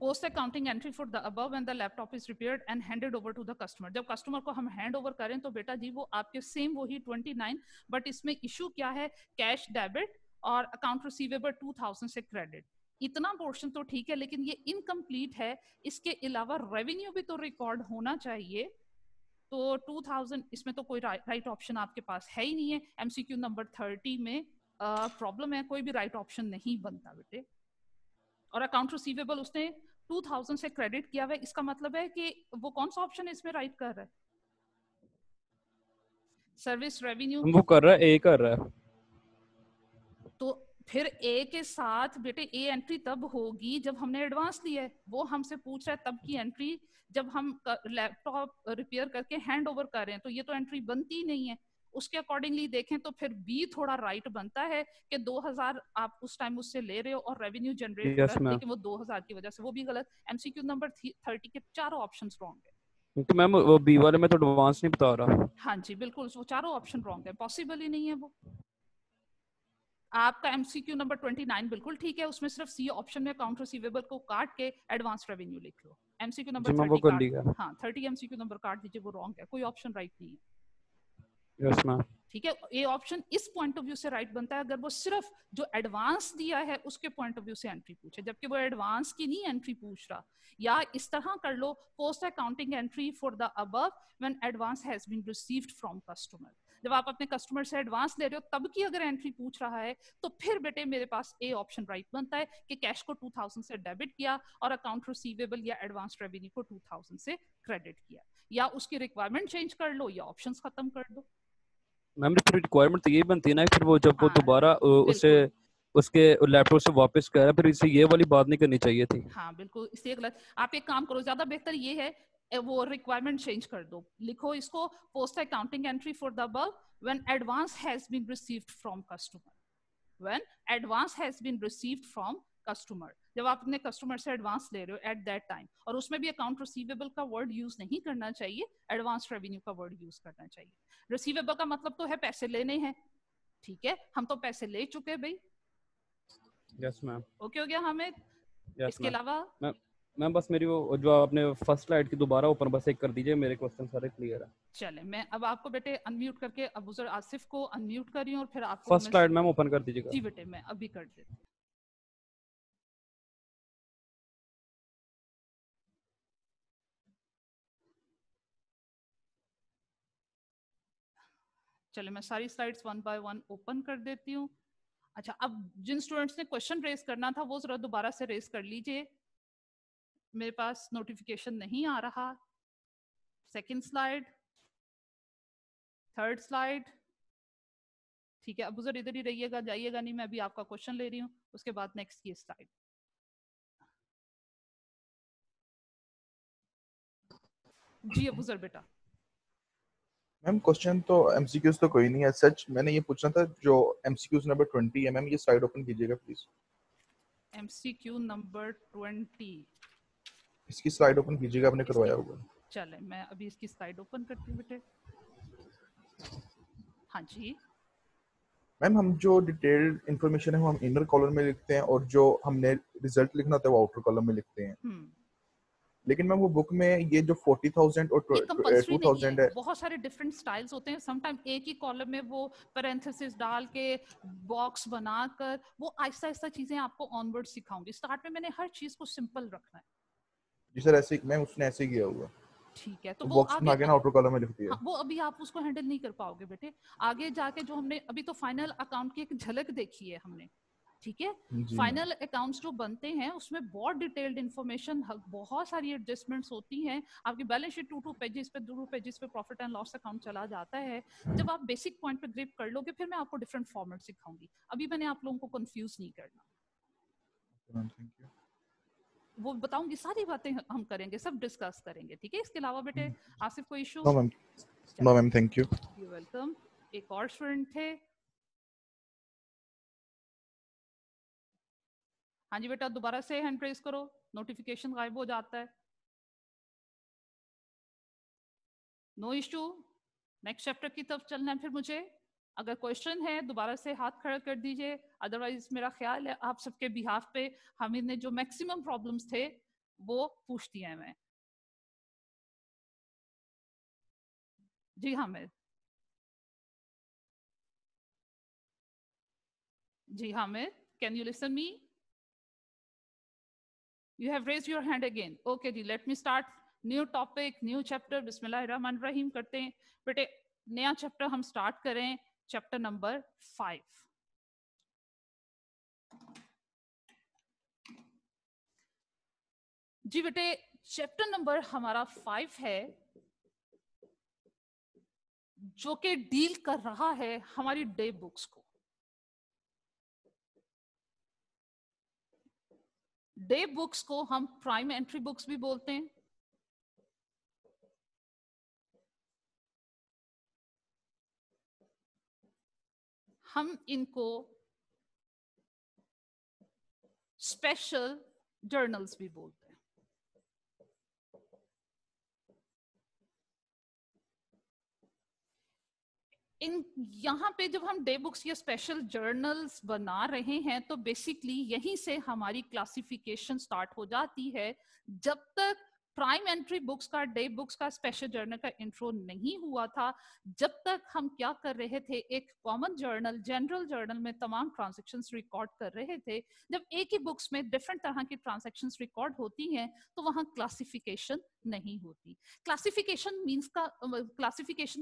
Post accounting entry for the above when the laptop is repaired and handed over to the customer. जब customer को हम हैंड ओवर करें तो बेटा जी वो आपके सेम वही 29, बट इसमें इशू क्या है, कैश डेबिट और अकाउंट रिसीवेबल 2000 से क्रेडिट। इतना पोर्शन तो ठीक है, लेकिन ये इनकम्प्लीट है, इसके अलावा रेवेन्यू भी तो रिकॉर्ड होना चाहिए। तो 2000 इसमें तो कोई राइट ऑप्शन आपके पास है ही नहीं है। एमसीक्यू नंबर 30 में प्रॉब्लम है, कोई भी राइट ऑप्शन नहीं बनता बेटे। और अकाउंट रिसीवेबल उसने 2000 से क्रेडिट किया हुआ है, इसका मतलब है कि वो कौन सा ऑप्शन इसमें राइट कर रहा है, सर्विस रेवेन्यू। वो कर रहा है, ए कर रहा है। तो फिर ए के साथ बेटे ए एंट्री तब होगी जब हमने एडवांस लिया है, वो हमसे पूछ रहा है तब की एंट्री, जब हम लैपटॉप रिपेयर करके हैंड ओवर कर रहे हैं, तो ये तो एंट्री बनती ही नहीं है। उसके अकॉर्डिंगली देखें तो फिर बी थोड़ा राइट बनता है कि 2000 आप उस टाइम उससे ले रहे हो और रेवेन्यू जनरेट हो रहा यस है, मैम, लेकिन वो 2000 की वजह से, वो भी गलत। एमसीक्यू नंबर 30 के चारों ऑप्शंस रॉन्ग है। क्योंकि मैम वो बी वाले में तो एडवांस नहीं बता रहा। हाँ जी बिल्कुल, वो चारों ऑप्शन रॉन्ग है, पॉसिबल ही नहीं है वो। आपका एमसीक्यू नंबर 29 बिल्कुल ठीक है, उसमें सिर्फ सी ऑप्शन में अकाउंट रिसीवेबल को काट के एडवांस रेवेन्यू लिख लो। एमसीक्यू नंबर जी मैम, वो 30 कर काट, लिया। हाँ 30 एमसीक्यू नंबर काट दीजिए, वो रॉन्ग है, कोई ऑप्शन राइट नहीं है। यस मैम, ठीक है, ये ऑप्शन इस पॉइंट ऑफ व्यू से राइट बनता है अगर वो सिर्फ जो एडवांस दिया है उसके पॉइंट ऑफ व्यू से एंट्री पूछे, जबकि वो एडवांस की नहीं एंट्री पूछ रहा। या इस तरह कर लो, post accounting entry for the above when advance has been received from customer. जब आप अपने कस्टमर से एडवांस ले रहे हो तब की अगर एंट्री पूछ रहा है, तो फिर बेटे मेरे पास ए ऑप्शन राइट बनता है कि कैश को 2000 से डेबिट किया और अकाउंट रिसीवेबल या एडवांस रेवेन्यू को 2000 से क्रेडिट किया। या उसकी रिक्वायरमेंट चेंज कर लो या ऑप्शंस खत्म कर दो। मैम फिर रिक्वायरमेंट तो यही बनती है ना, फिर वो जब वो हाँ दोबारा उसे बिल्कुल, उसके लैपटॉप से वापस करा, फिर इसे ये वाली बात नहीं करनी चाहिए थी। हाँ बिल्कुल, इसलिए गलत। आप एक काम करो, ज्यादा बेहतर ये है वो रिक्वायरमेंट चेंज कर दो, लिखो इसको post accounting entry for the above when advance has been received from customer. When advance has been received from customer, जब आप अपने कस्टमर से एडवांस ले रहे हो एट दैट टाइम, और उसमें भी अकाउंट रिसीवेबल का वर्ड यूज नहीं करना चाहिए, एडवांस रेवेन्यू का वर्ड यूज करना चाहिए। रिसीवेबल का मतलब तो है पैसे लेने हैं, ठीक है, हम तो पैसे ले चुके भाई। यस मैम, ओके हो गया हमें। यस इसके मैम। अलावा मैम मैम बस मेरी वो जो आपने फर्स्ट स्लाइड की दोबारा ऊपर बस एक कर दीजिए, मेरे क्वेश्चन सारे क्लियर है। चले, मैं अब आपको बेटे अनम्यूट करके अबूजर आसिफ को अनम्यूट कर रही हूँ और फिर आपको फर्स्ट मैं, स्लाइड मैम ओपन कर दीजिएगा। जी बेटे मैं अभी कर देती। चले, मैं सारी slides one by one open कर देती हूँ। अच्छा, अब जिन स्टूडेंट्स ने क्वेश्चन रेज करना था वो जरा दोबारा से रेज कर लीजिए, मेरे पास नोटिफिकेशन नहीं आ रहा। सेकंड स्लाइड, थर्ड स्लाइड, ठीक है, अबूजर इधर ही रहिएगा, जाइएगा नहीं, मैं अभी आपका क्वेश्चन ले रही हूँ, उसके बाद नेक्स्ट की स्लाइड। जी अबूजर बेटा। मैम क्वेश्चन तो एमसीक्यूज तो कोई नहीं है सच, मैंने ये पूछना था जो एमसीक्यूज नंबर 20 है मैम, ये स्लाइड ओपन कीजिएगा प्लीज। एमसीक्यू नंबर 20, इसकी स्लाइड ओपन कीजिएगा, आपने इसकी, करवाया होगा। चले मैं अभी इसकी स्लाइड ओपन करती हूँ बेटे। हाँ जी, मैम हम जो डिटेल्ड इंफॉर्मेशन है वो हम इनर कॉलम में लिखते हैं और जो हमने रिजल्ट लिखना होता है वो आउटर कॉलम में लिखते हैं, लेकिन मैम वो बुक में ये जो 40,000 और ये कंपल्सरी नहीं 2,000 है, है। बहुत सारे डिफरेंट स्टाइल्स होते हैं, समटाइम एक ही कॉलम में वो पैरेंथेसिस डाल के बॉक्स बनाकर, वो आहिस्ता आहिस्ता चीजें आपको ऑनवर्ड सिखाऊंगी। स्टार्ट में मैंने हर चीज को सिंपल रखना है। जी सर, ऐसे मैम उसने ऐसे किया हुआ। ठीक है, तो वो बॉक्स आगे बना के ना आउटर कॉलम में लिख दिया। हाँ, वो अभी आप उसको हैंडल नहीं कर पाओगे बेटे। आगे जाके जो हमने अभी तो फाइनल अकाउंट की एक झलक देखी है हमने, ठीक है। फाइनल अकाउंट्स जो बनते हैं उसमें बहुत डिटेल्ड इंफॉर्मेशन, बहुत सारी एडजस्टमेंट्स होती हैं। आपकी बैलेंस शीट 2 पेजेस पे 2 पेजेस पे प्रॉफिट एंड लॉस अकाउंट चला जाता है। जब आप बेसिक पॉइंट पे ग्रिप कर लोगे फिर मैं आपको डिफरेंट फॉर्मेट सिखाऊंगी। अभी मैंने आप लोगों को कंफ्यूज नहीं करना, वो बताऊंगी, सारी बातें हम करेंगे, सब डिस्कस करेंगे, ठीक है। इसके अलावा बेटे आसिफ कोई issue? No ma'am, thank you. You welcome. एक और स्टूडेंट थे। हाँ जी बेटा, दोबारा से हैंड रेज करो, नोटिफिकेशन गायब हो जाता है। नो इशू, नेक्स्ट चैप्टर की तरफ चलना है फिर मुझे। अगर क्वेश्चन है दोबारा से हाथ खड़ा कर दीजिए, अदरवाइज मेरा ख्याल है आप सबके बिहाफ पे हामिद ने जो मैक्सिमम प्रॉब्लम्स थे वो पूछ दिए हैं मैं। जी हामिद, जी Hamid, can you listen me? You have raised your hand again. Okay जी, let me start. New topic, new chapter. बिस्मिल्लाहिर्रहमानिर्रहीम करते हैं बेटे। नया चैप्टर हम स्टार्ट करें, चैप्टर नंबर 5। जी बेटे, चैप्टर नंबर हमारा 5 है जो कि डील कर रहा है हमारी डे बुक्स को। डे बुक्स को हम प्राइम एंट्री बुक्स भी बोलते हैं। हम इनको स्पेशल जर्नल्स भी बोलते हैं। इन यहाँ पे जब हम डे बुक्स या स्पेशल जर्नल्स बना रहे हैं तो बेसिकली यहीं से हमारी क्लासिफिकेशन स्टार्ट हो जाती है। जब तक प्राइम एंट्री बुक्स का, डे बुक्स का, स्पेशल जर्नल का इंट्रो नहीं हुआ था, जब तक हम क्या कर रहे थे, एक कॉमन जर्नल, जनरल जर्नल में तमाम ट्रांजैक्शंस रिकॉर्ड कर रहे थे। जब एक ही बुक्स में डिफरेंट तरह की ट्रांजैक्शंस रिकॉर्ड होती हैं तो वहां क्लासिफिकेशन नहीं होती। क्लासिफिकेशन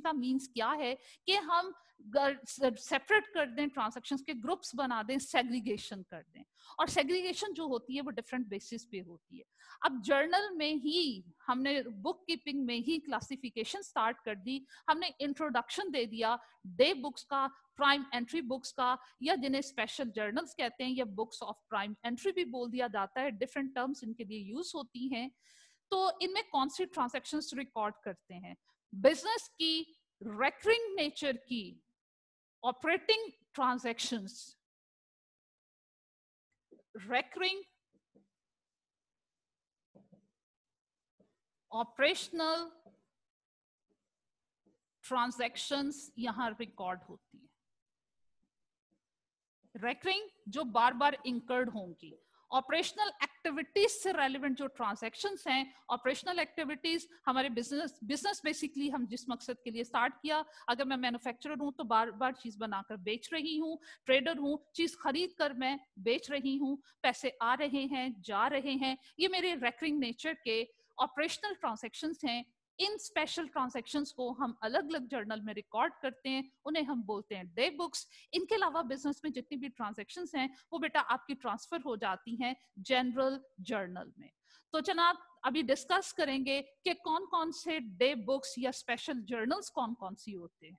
का मीन्स क्या है कि हम सेपरेट कर दें, ट्रांजैक्शंस के ग्रुप्स बना दें, सेग्रीगेशन कर दें। और सेग्रीगेशन जो होती है वो डिफरेंट बेसिस पे होती है। अब जर्नल में ही हमने बुक कीपिंग में ही क्लासिफिकेशन स्टार्ट कर दी। हमने इंट्रोडक्शन दे दिया डे बुक्स का, प्राइम एंट्री बुक्स का, या जिन्हें स्पेशल जर्नल्स कहते हैं या बुक्स ऑफ प्राइम एंट्री भी बोल दिया जाता है, डिफरेंट टर्म्स इनके लिए यूज होती हैं। तो इनमें कौन सी ट्रांजैक्शंस रिकॉर्ड करते हैं? बिजनेस की, रेकरिंग नेचर की operating transactions, recurring, operational transactions यहां रिकॉर्ड होती है। रेकरिंग जो बार बार इंकर्ड होंगी, ऑपरेशनल एक्टिविटीज से रेलेवेंट जो ट्रांजैक्शंस हैं। ऑपरेशनल एक्टिविटीज हमारे बिजनेस बेसिकली हम जिस मकसद के लिए स्टार्ट किया, अगर मैं मैन्युफैक्चरर हूं तो बार बार चीज बनाकर बेच रही हूं, ट्रेडर हूं, चीज खरीद कर मैं बेच रही हूं, पैसे आ रहे हैं, जा रहे हैं, ये मेरे रेकरिंग नेचर के ऑपरेशनल ट्रांजैक्शंस हैं। इन स्पेशल ट्रांजैक्शंस को हम अलग अलग जर्नल में रिकॉर्ड करते हैं, उन्हें हम बोलते हैं डे बुक्स। इनके अलावा बिजनेस में जितनी भी ट्रांजैक्शंस हैं वो बेटा आपकी ट्रांसफर हो जाती हैं जनरल जर्नल में। तो जनाब अभी डिस्कस करेंगे कि कौन कौन से डे बुक्स या स्पेशल जर्नल्स कौन कौन सी होते हैं,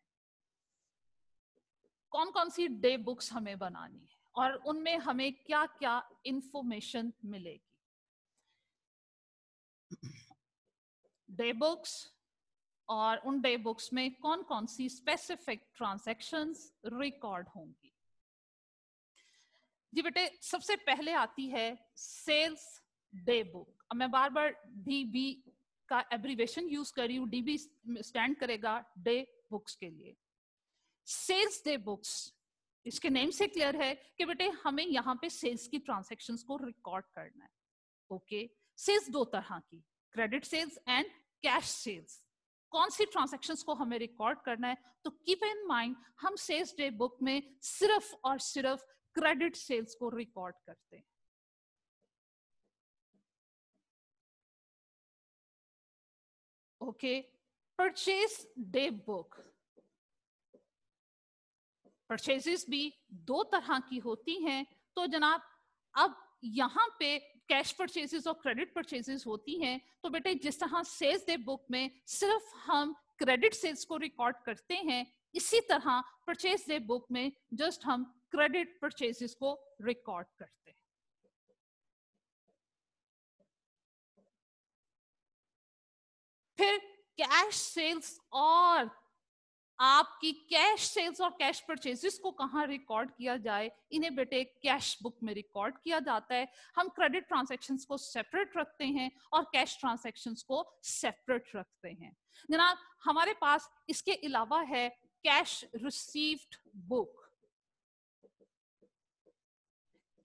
कौन कौन सी डे बुक्स हमें बनानी है और उनमें हमें क्या क्या इंफॉर्मेशन मिलेगी। डे बुक्स और उन डे बुक्स में कौन कौन सी स्पेसिफिक ट्रांजैक्शंस रिकॉर्ड होंगी। जी बेटे, सबसे पहले आती है सेल्स डे बुक। अब मैं बार बार डीबी का एब्रीवेशन यूज कर रही हूँ, डीबी स्टैंड करेगा डे बुक्स के लिए। सेल्स डे बुक्स, इसके नेम से क्लियर है कि बेटे हमें यहाँ पे सेल्स की ट्रांजैक्शंस को रिकॉर्ड करना है। ओके, सेल्स दो तरह की, credit sales and cash sales. कौन सी ट्रांजैक्शंस को हमें रिकॉर्ड करना है? तो कीप इन माइंड हम सेल्स डे बुक में सिर्फ और सिर्फ क्रेडिट सेल्स को रिकॉर्ड करते हैं। Okay, purchase day book. Purchases भी दो तरह की होती हैं। तो जनाब अब यहाँ पे कैश परचेजेस और क्रेडिट परचेजेस होती हैं। तो बेटे जिस तरह सेल्स डे बुक में सिर्फ हम क्रेडिट सेल्स को रिकॉर्ड करते हैं, इसी तरह परचेज डे बुक में जस्ट हम क्रेडिट परचेजेस को रिकॉर्ड करते हैं। फिर कैश सेल्स और आपकी कैश सेल्स और कैश परचेजेस को कहां रिकॉर्ड किया जाए, इन्हें बेटे कैश बुक में रिकॉर्ड किया जाता है। हम क्रेडिट ट्रांजैक्शंस को सेपरेट रखते हैं और कैश ट्रांजैक्शंस को सेपरेट रखते हैं। जनाब हमारे पास इसके अलावा है cash received book.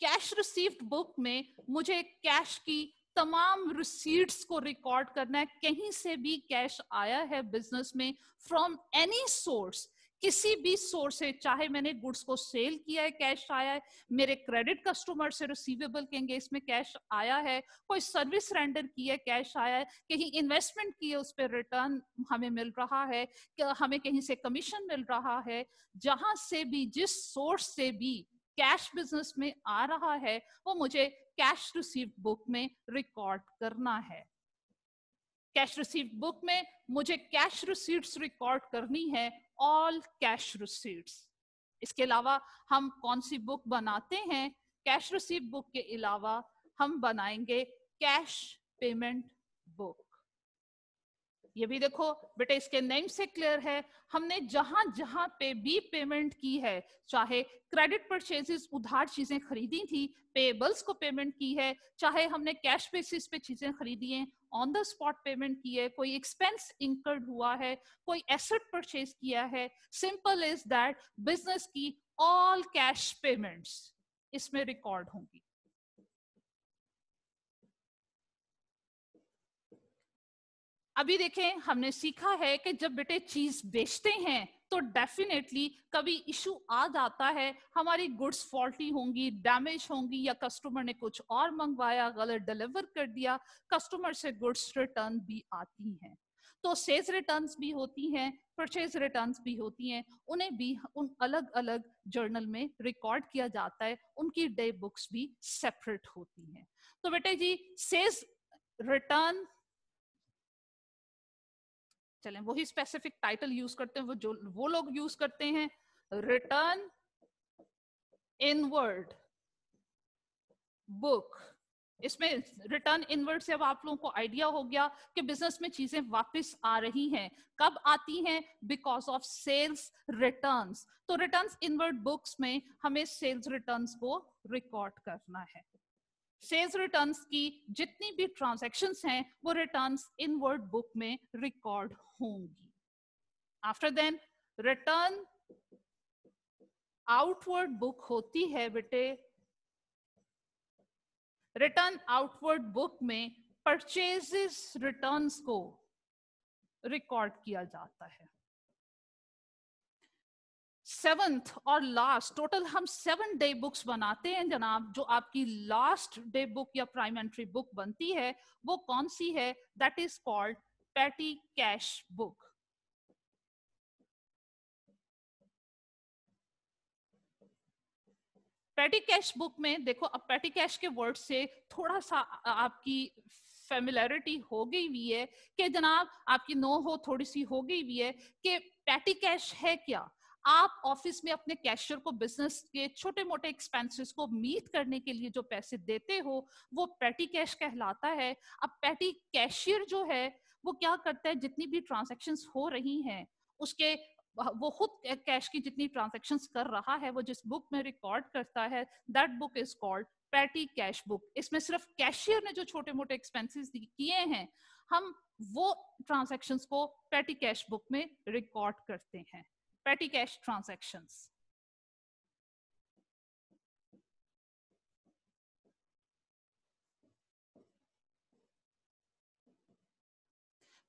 Cash received book में मुझे कैश की तमाम रिसीट्स को रिकॉर्ड करना है। कहीं से भी कैश आया है बिजनेस में, फ्रॉम एनी सोर्स, किसी भी सोर्स से, चाहे मैंने गुड्स को सेल किया है कैश आया है, मेरे क्रेडिट कस्टमर से रिसीवेबल के एंगेज में कैश आया है, कोई सर्विस रेंडर की है कैश आया है, कहीं इन्वेस्टमेंट की है उस पर रिटर्न हमें मिल रहा है, हमें कहीं से कमीशन मिल रहा है। जहां से भी, जिस सोर्स से भी कैश बिजनेस में आ रहा है, वो मुझे कैश रिसीव्ड बुक में रिकॉर्ड करना है। कैश रिसीव्ड बुक में मुझे कैश रिसीट्स रिकॉर्ड करनी है, ऑल कैश रिसीट्स। इसके अलावा हम कौन सी बुक बनाते हैं? कैश रिसीव्ड बुक के अलावा हम बनाएंगे कैश पेमेंट बुक। ये भी देखो बेटे इसके नेम से क्लियर है, हमने जहां जहां पे भी पेमेंट की है, चाहे क्रेडिट परचेजेस उधार चीजें खरीदी थी, पेबल्स को पेमेंट की है, चाहे हमने कैश बेसिस पे चीजें खरीदी हैं, ऑन द स्पॉट पेमेंट की है, कोई एक्सपेंस इंकर्ड हुआ है, कोई एसेट परचेज किया है, सिंपल इज दैट बिजनेस की ऑल कैश पेमेंट्स इसमें रिकॉर्ड होंगी। अभी देखें हमने सीखा है कि जब बेटे चीज बेचते हैं तो डेफिनेटली कभी इशू आ जाता है, हमारी गुड्स फॉल्टी होंगी, डैमेज होंगी, या कस्टमर ने कुछ और मंगवाया, गलत डिलीवर कर दिया, कस्टमर से गुड्स रिटर्न भी आती हैं। तो सेल्स रिटर्न्स भी होती हैं, परचेज रिटर्न्स भी होती हैं, उन्हें भी उन अलग अलग जर्नल में रिकॉर्ड किया जाता है, उनकी डे बुक्स भी सेपरेट होती हैं। तो बेटे जी सेल्स रिटर्न, चलें वही स्पेसिफिक टाइटल यूज करते हैं, वो लोग यूज करते हैं रिटर्न इनवर्ड बुक। इसमें रिटर्न इनवर्ड से अब आप लोगों को आइडिया हो गया कि बिजनेस में चीजें वापस आ रही हैं। कब आती हैं? Because of sales returns. तो रिटर्न्स इनवर्ड बुक्स में हमें सेल्स रिटर्न्स को रिकॉर्ड करना है। सेल्स रिटर्न्स की जितनी भी ट्रांजैक्शंस हैं वो रिटर्न्स इनवर्ड बुक में रिकॉर्ड होंगी। After then return outward book होती है बेटे। रिटर्न आउटवर्ड बुक में परचेजेस रिटर्न्स को रिकॉर्ड किया जाता है। सेवंथ और लास्ट, टोटल हम 7 डे बुक्स बनाते हैं जनाब। जो आपकी लास्ट डे बुक या प्राइमेंट्री बुक बनती है वो कौन सी है? That is called petty cash book. Petty cash book में देखो, अब पैटी कैश के वर्ड से थोड़ा सा आपकी फेमिलैरिटी हो गई हुई है कि जनाब आपकी नो हो थोड़ी सी हो गई हुई है कि पैटी कैश है क्या। आप ऑफिस में अपने कैशियर को बिजनेस के छोटे मोटे एक्सपेंसेस को मीट करने के लिए जो पैसे देते हो वो पैटी कैश कहलाता है। अब पैटी कैशियर जो है वो क्या करता है, जितनी भी ट्रांजैक्शंस हो रही हैं उसके, वो खुद कैश की जितनी ट्रांजैक्शंस कर रहा है वो जिस बुक में रिकॉर्ड करता है, that book is called petty cash book. इसमें सिर्फ कैशियर ने जो छोटे मोटे एक्सपेंसेस किए हैं हम वो ट्रांजैक्शंस को पैटी कैश बुक में रिकॉर्ड करते हैं, पैटी कैश ट्रांजैक्शंस।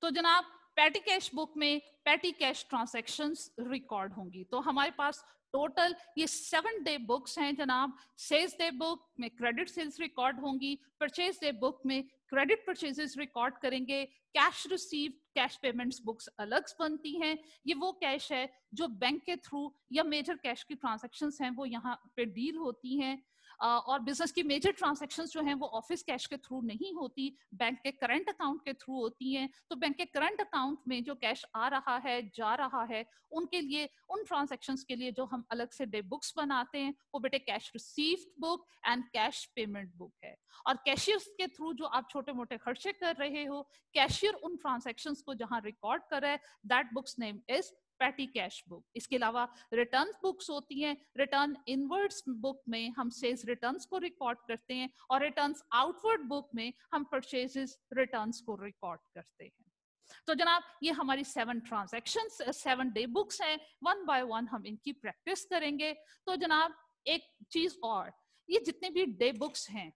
तो जनाब पैटी कैश बुक में पैटी कैश ट्रांजैक्शंस रिकॉर्ड होंगी। तो हमारे पास टोटल ये 7 डे बुक्स हैं जनाब। सेल्स डे बुक में क्रेडिट सेल्स रिकॉर्ड होंगी, परचेज डे बुक में क्रेडिट परचेजेस रिकॉर्ड करेंगे, cash receive cash payments books अलग बनती हैं। ये वो कैश है जो बैंक के थ्रू या मेजर कैश की ट्रांजैक्शंस हैं वो यहाँ पे डील होती हैं। और बिजनेस की मेजर ट्रांजैक्शंस जो हैं वो ऑफिस कैश के थ्रू नहीं होती, बैंक के करंट अकाउंट के थ्रू होती हैं। तो बैंक के करंट अकाउंट में जो कैश आ रहा है जा रहा है उनके लिए, उन ट्रांजैक्शंस के लिए जो हम अलग से डे बुक्स बनाते हैं वो बेटे cash received book and cash payment book है। और कैशियर्स के थ्रू जो आप छोटे मोटे खर्चे कर रहे हो, कैशियर उन ट्रांजैक्शंस को जहां रिकॉर्ड कर रहा है, that books name is petty cash book. इसके अलावा रिटर्न बुक्स होती हैं। रिटर्न इनवर्ड्स बुक में हम सेल्स रिटर्न्स को रिकॉर्ड करते हैं और रिटर्न्स आउटवर्ड बुक में हम परचेजेस रिटर्न्स को रिकॉर्ड करते हैं। तो जनाब ये हमारी 7 ट्रांजैक्शंस 7 डे बुक्स हैं। 1 बाय 1 हम इनकी प्रैक्टिस करेंगे। तो जनाब एक चीज और, ये जितने भी डे बुक्स हैं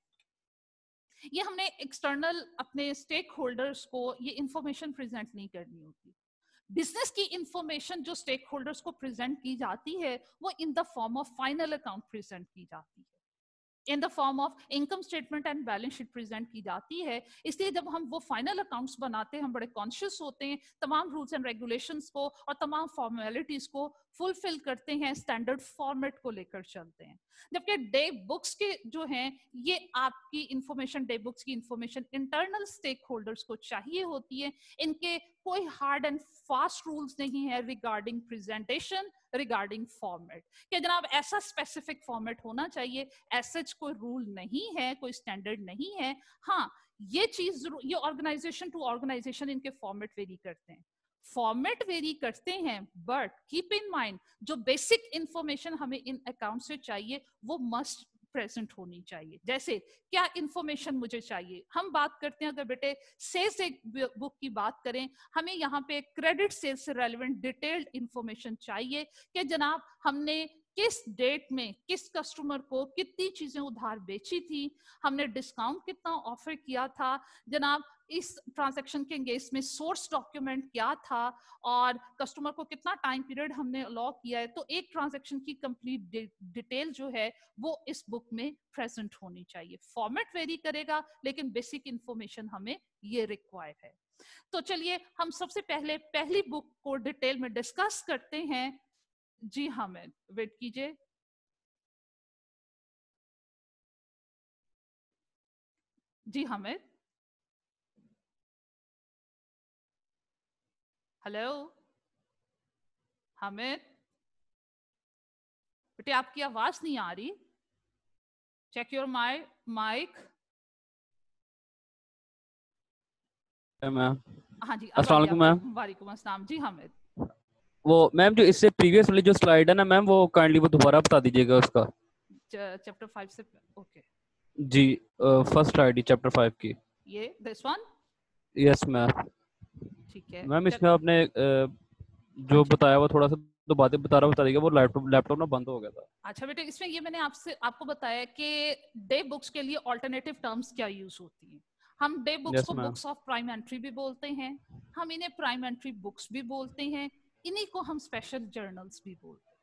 ये हमने एक्सटर्नल अपने स्टेक होल्डर्स को ये इंफॉर्मेशन प्रेजेंट नहीं करनी होती। बिजनेस की इंफॉर्मेशन जो स्टेक होल्डर्स को प्रेजेंट की जाती है वो इन the form of final account present की जाती है, in the form of income statement and balance sheet present की जाती है। इसलिए जब हम वो फाइनल अकाउंट्स बनाते हैं हम बड़े कॉन्शियस होते हैं, तमाम रूल्स एंड रेगुलेशंस को और तमाम फॉर्मेलिटीज को फुलफिल करते हैं, स्टैंडर्ड फॉर्मेट को लेकर चलते हैं। जबकि डे बुक्स के जो हैं ये आपकी इंफॉर्मेशन, डे बुक्स की इंफॉर्मेशन इंटरनल स्टेक होल्डर्स को चाहिए होती है। इनके कोई हार्ड एंड फास्ट रूल्स नहीं है रिगार्डिंग प्रेजेंटेशन, रिगार्डिंग फॉर्मेट कि जनाब ऐसा स्पेसिफिक फॉर्मेट होना चाहिए, ऐसा कोई रूल नहीं है, कोई स्टैंडर्ड नहीं है। हाँ ये चीज, ये ऑर्गेनाइजेशन टू ऑर्गेनाइजेशन इनके फॉर्मेट वेरी करते हैं, फॉर्मेट वेरी करते हैं, बट कीप इन माइंड जो बेसिक इंफॉर्मेशन हमें इन अकाउंट से चाहिए वो मस्ट प्रेजेंट होनी चाहिए। जैसे क्या इंफॉर्मेशन मुझे चाहिए, हम बात करते हैं अगर बेटे सेल्स एक बुक की बात करें, हमें यहाँ पे क्रेडिट सेल्स से रेलेवेंट डिटेल्ड इंफॉर्मेशन चाहिए कि जनाब हमने किस डेट में किस कस्टमर को कितनी चीजें उधार बेची थी, हमने डिस्काउंट कितना ऑफर किया था, जनाब इस ट्रांजैक्शन के केस में सोर्स डॉक्यूमेंट क्या था और कस्टमर को कितना टाइम पीरियड हमने अलाउ किया है। तो एक ट्रांजैक्शन की कंप्लीट डिटेल जो है वो इस बुक में प्रेजेंट होनी चाहिए। फॉर्मेट वेरी करेगा लेकिन बेसिक इंफॉर्मेशन हमें ये रिक्वायर है। तो चलिए हम सबसे पहले पहली बुक को डिटेल में डिस्कस करते हैं। जी हामिद वेट कीजिए। जी हामिद, हेलो हामिद बेटे आपकी आवाज नहीं आ रही, चेक योर माइक। हाँ जी, अस्सलाम वालेकुम मैम। वालेकुम अस्सलाम। जी हामिद, वो मैम जो इससे प्रीवियस वाली जो स्लाइड है ना मैम, वो काइंडली वो दोबारा बता दीजिएगा उसका। चैप्टर 5 से ओके जी, फर्स्ट स्लाइड चैप्टर 5 की, ये दिस वन। Yes ma'am. ठीक है मैम इसमें आपने जो बताया वो थोड़ा सा तो बातें बता दीजिएगा, वो लैपटॉप ना बंद हो गया था। अच्छा बेटे, इसमें ये मैंने आपको बताया कि डे बुक्स के लिए ऑल्टरनेटिव टर्म्स क्या यूज होती हैं। हम डे बुक्स को बुक्स ऑफ प्राइम एंट्री भी बोलते हैं, हम इन्हें प्राइम एंट्री बुक्स भी बोलते हैं, इन्हीं को हम स्पेशल जर्नल्स भी बोलते हैं।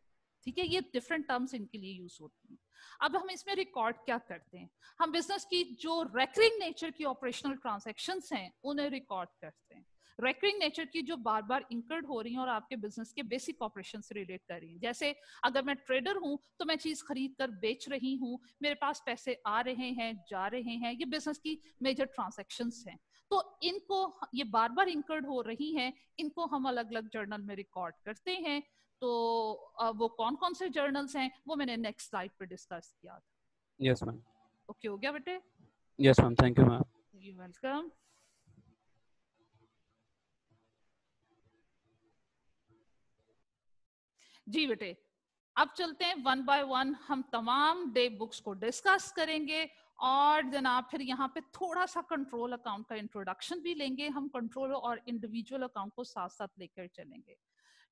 ठीक है, ये डिफरेंट टर्म्स इनके लिए यूज होती हैं। अब हम इसमें रिकॉर्ड क्या करते हैं, हम बिजनेस की जो रेकरिंग नेचर की ऑपरेशनल ट्रांजैक्शंस हैं उन्हें रिकॉर्ड करते हैं। रेकरिंग नेचर की जो बार बार इंकर्ड हो रही हैं और आपके बिजनेस के बेसिक ऑपरेशन से रिलेट कर रही हैं। जैसे अगर मैं ट्रेडर हूं तो मैं चीज खरीद कर बेच रही हूं, मेरे पास पैसे आ रहे हैं जा रहे हैं, ये बिजनेस की मेजर ट्रांजैक्शंस हैं। तो इनको ये बार बार इंकर्ड हो रही हैं, इनको हम अलग अलग जर्नल में रिकॉर्ड करते हैं। तो वो कौन कौन से जर्नल्स हैं वो मैंने नेक्स्ट स्लाइड पे डिस्कस किया था। Yes ma'am. ओके हो गया बेटे? Yes ma'am, thank you ma'am. You welcome. जी बेटे, अब चलते हैं 1 बाय 1, हम तमाम डे बुक्स को डिस्कस करेंगे और जनाब फिर यहाँ पे थोड़ा सा कंट्रोल अकाउंट का इंट्रोडक्शन भी लेंगे। हम कंट्रोल और इंडिविजुअल अकाउंट को साथ साथ लेकर चलेंगे।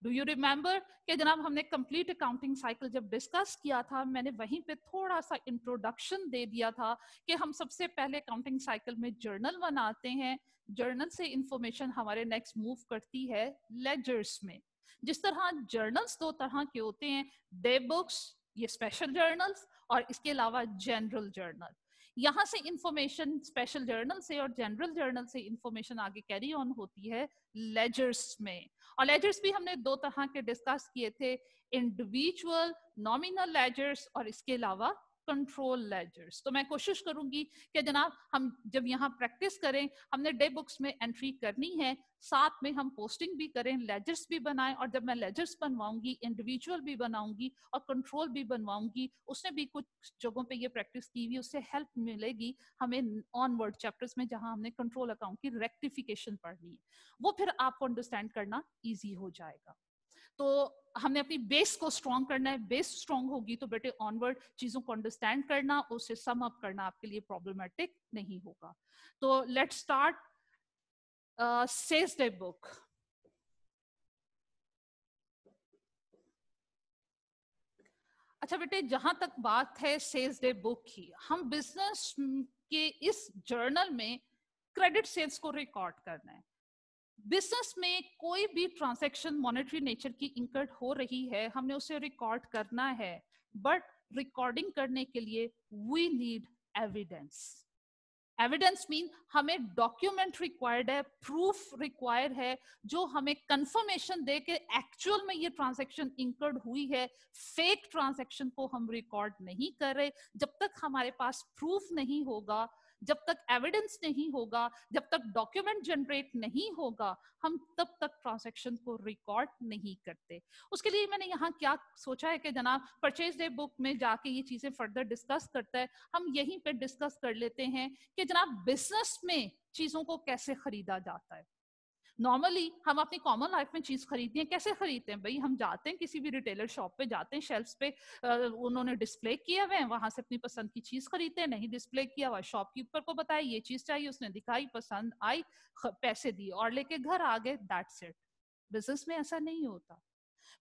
डू यू रिमेंबर कि जनाब हमने कंप्लीट अकाउंटिंग साइकिल जब डिस्कस किया था, मैंने वहीं पे थोड़ा सा इंट्रोडक्शन दे दिया था कि हम सबसे पहले अकाउंटिंग साइकिल में जर्नल बनाते हैं, जर्नल से इंफॉर्मेशन हमारे नेक्स्ट मूव करती है लेजर्स में। जिस तरह जर्नल्स दो तरह के होते हैं, डे बुक्स, ये स्पेशल जर्नल्स, और इसके अलावा जनरल जर्नल। यहाँ से इंफॉर्मेशन स्पेशल जर्नल से और जनरल जर्नल से इंफॉर्मेशन आगे कैरी ऑन होती है लेजर्स में। और लेजर्स भी हमने दो तरह के डिस्कस किए थे, इंडिविजुअल नॉमिनल लेजर्स और इसके अलावा कंट्रोल लेजर्स। तो मैं कोशिश करूंगी कि जनाब हम जब यहाँ प्रैक्टिस करें, हमने डे बुक्स में एंट्री करनी है, साथ में हम पोस्टिंग भी करें, लेजर्स भी बनाएं, और जब मैं लेजर्स बनवाऊंगी इंडिविजुअल भी बनाऊंगी और कंट्रोल भी बनवाऊंगी। उसने भी कुछ जगहों पे ये प्रैक्टिस की हुई, उससे हेल्प मिलेगी हमें ऑनवर्ड चैप्टर्स में जहां हमने कंट्रोल अकाउंट की रेक्टिफिकेशन पढ़नी है, वो फिर आपको अंडरस्टैंड करना ईजी हो जाएगा। तो हमने अपनी बेस को स्ट्रॉन्ग करना है, बेस स्ट्रॉन्ग होगी तो बेटे ऑनवर्ड चीजों को अंडरस्टैंड करना, उसे सम अप करना आपके लिए प्रॉब्लमेटिक नहीं होगा। तो let's start sales day book. अच्छा बेटे, जहां तक बात है सेल्स डे बुक की, हम बिजनेस के इस जर्नल में क्रेडिट सेल्स को रिकॉर्ड करना है। बिजनेस में कोई भी ट्रांजैक्शन मॉनेटरी नेचर की इंकर्ड हो रही है, हमने उसे रिकॉर्ड करना है, बट रिकॉर्डिंग करने के लिए we need evidence. Evidence mean हमें डॉक्यूमेंट रिक्वायर्ड है, प्रूफ रिक्वायर्ड है, जो हमें कंफर्मेशन दे के एक्चुअल में ये ट्रांजैक्शन इंकर्ड हुई है। फेक ट्रांजैक्शन को हम रिकॉर्ड नहीं कर रहे। जब तक हमारे पास प्रूफ नहीं होगा, जब तक एविडेंस नहीं होगा, जब तक डॉक्यूमेंट जनरेट नहीं होगा, हम तब तक ट्रांजैक्शन को रिकॉर्ड नहीं करते। उसके लिए मैंने यहाँ क्या सोचा है कि जनाब परचेज डे बुक में जाके ये चीजें फर्दर डिस्कस करता है, हम यहीं पे डिस्कस कर लेते हैं कि जनाब बिजनेस में चीजों को कैसे खरीदा जाता है। नॉर्मली हम अपनी कॉमन लाइफ में चीज खरीदते हैं, कैसे खरीदते हैं भाई? हम जाते हैं किसी भी रिटेलर शॉप पे, जाते हैं शेल्फ्स पे, उन्होंने डिस्प्ले किया हुआ है, वहां से अपनी पसंद की चीज खरीदते हैं। नहीं डिस्प्ले किया हुआ, शॉपकीपर को बताया ये चीज चाहिए, उसने दिखाई, पसंद आई, पैसे दिए और लेके घर आ गए, दैट्स इट। बिजनेस में ऐसा नहीं होता।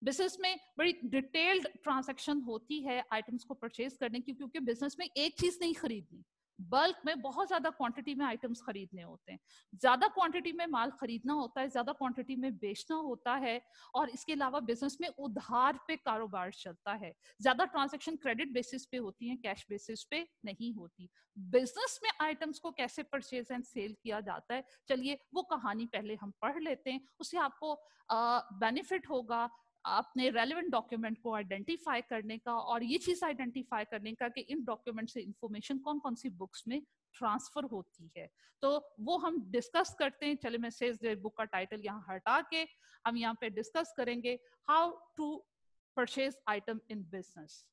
बिजनेस में बड़ी डिटेल्ड ट्रांजैक्शन होती है आइटम्स को परचेज करने की, क्योंकि बिजनेस में एक चीज नहीं खरीदनी, बल्क में बहुत ज्यादा क्वांटिटी में आइटम्स खरीदने होते हैं, ज्यादा क्वांटिटी में माल खरीदना होता है, ज्यादा क्वांटिटी में बेचना होता है। और इसके अलावा बिजनेस में उधार पे कारोबार चलता है, ज्यादा ट्रांजैक्शन क्रेडिट बेसिस पे होती है, कैश बेसिस पे नहीं होती। बिजनेस में आइटम्स को कैसे परचेज एंड सेल किया जाता है, चलिए वो कहानी पहले हम पढ़ लेते हैं, उससे आपको बेनिफिट होगा अपने रेलेवेंट डॉक्यूमेंट को आइडेंटिफाई करने का, और ये चीज आइडेंटिफाई करने का कि इन डॉक्यूमेंट से इंफॉर्मेशन कौन कौन सी बुक्स में ट्रांसफर होती है। तो वो हम डिस्कस करते हैं। चलिए मैं सेल्स डे बुक का टाइटल यहाँ हटा के हम यहाँ पे डिस्कस करेंगे how to purchase item in business.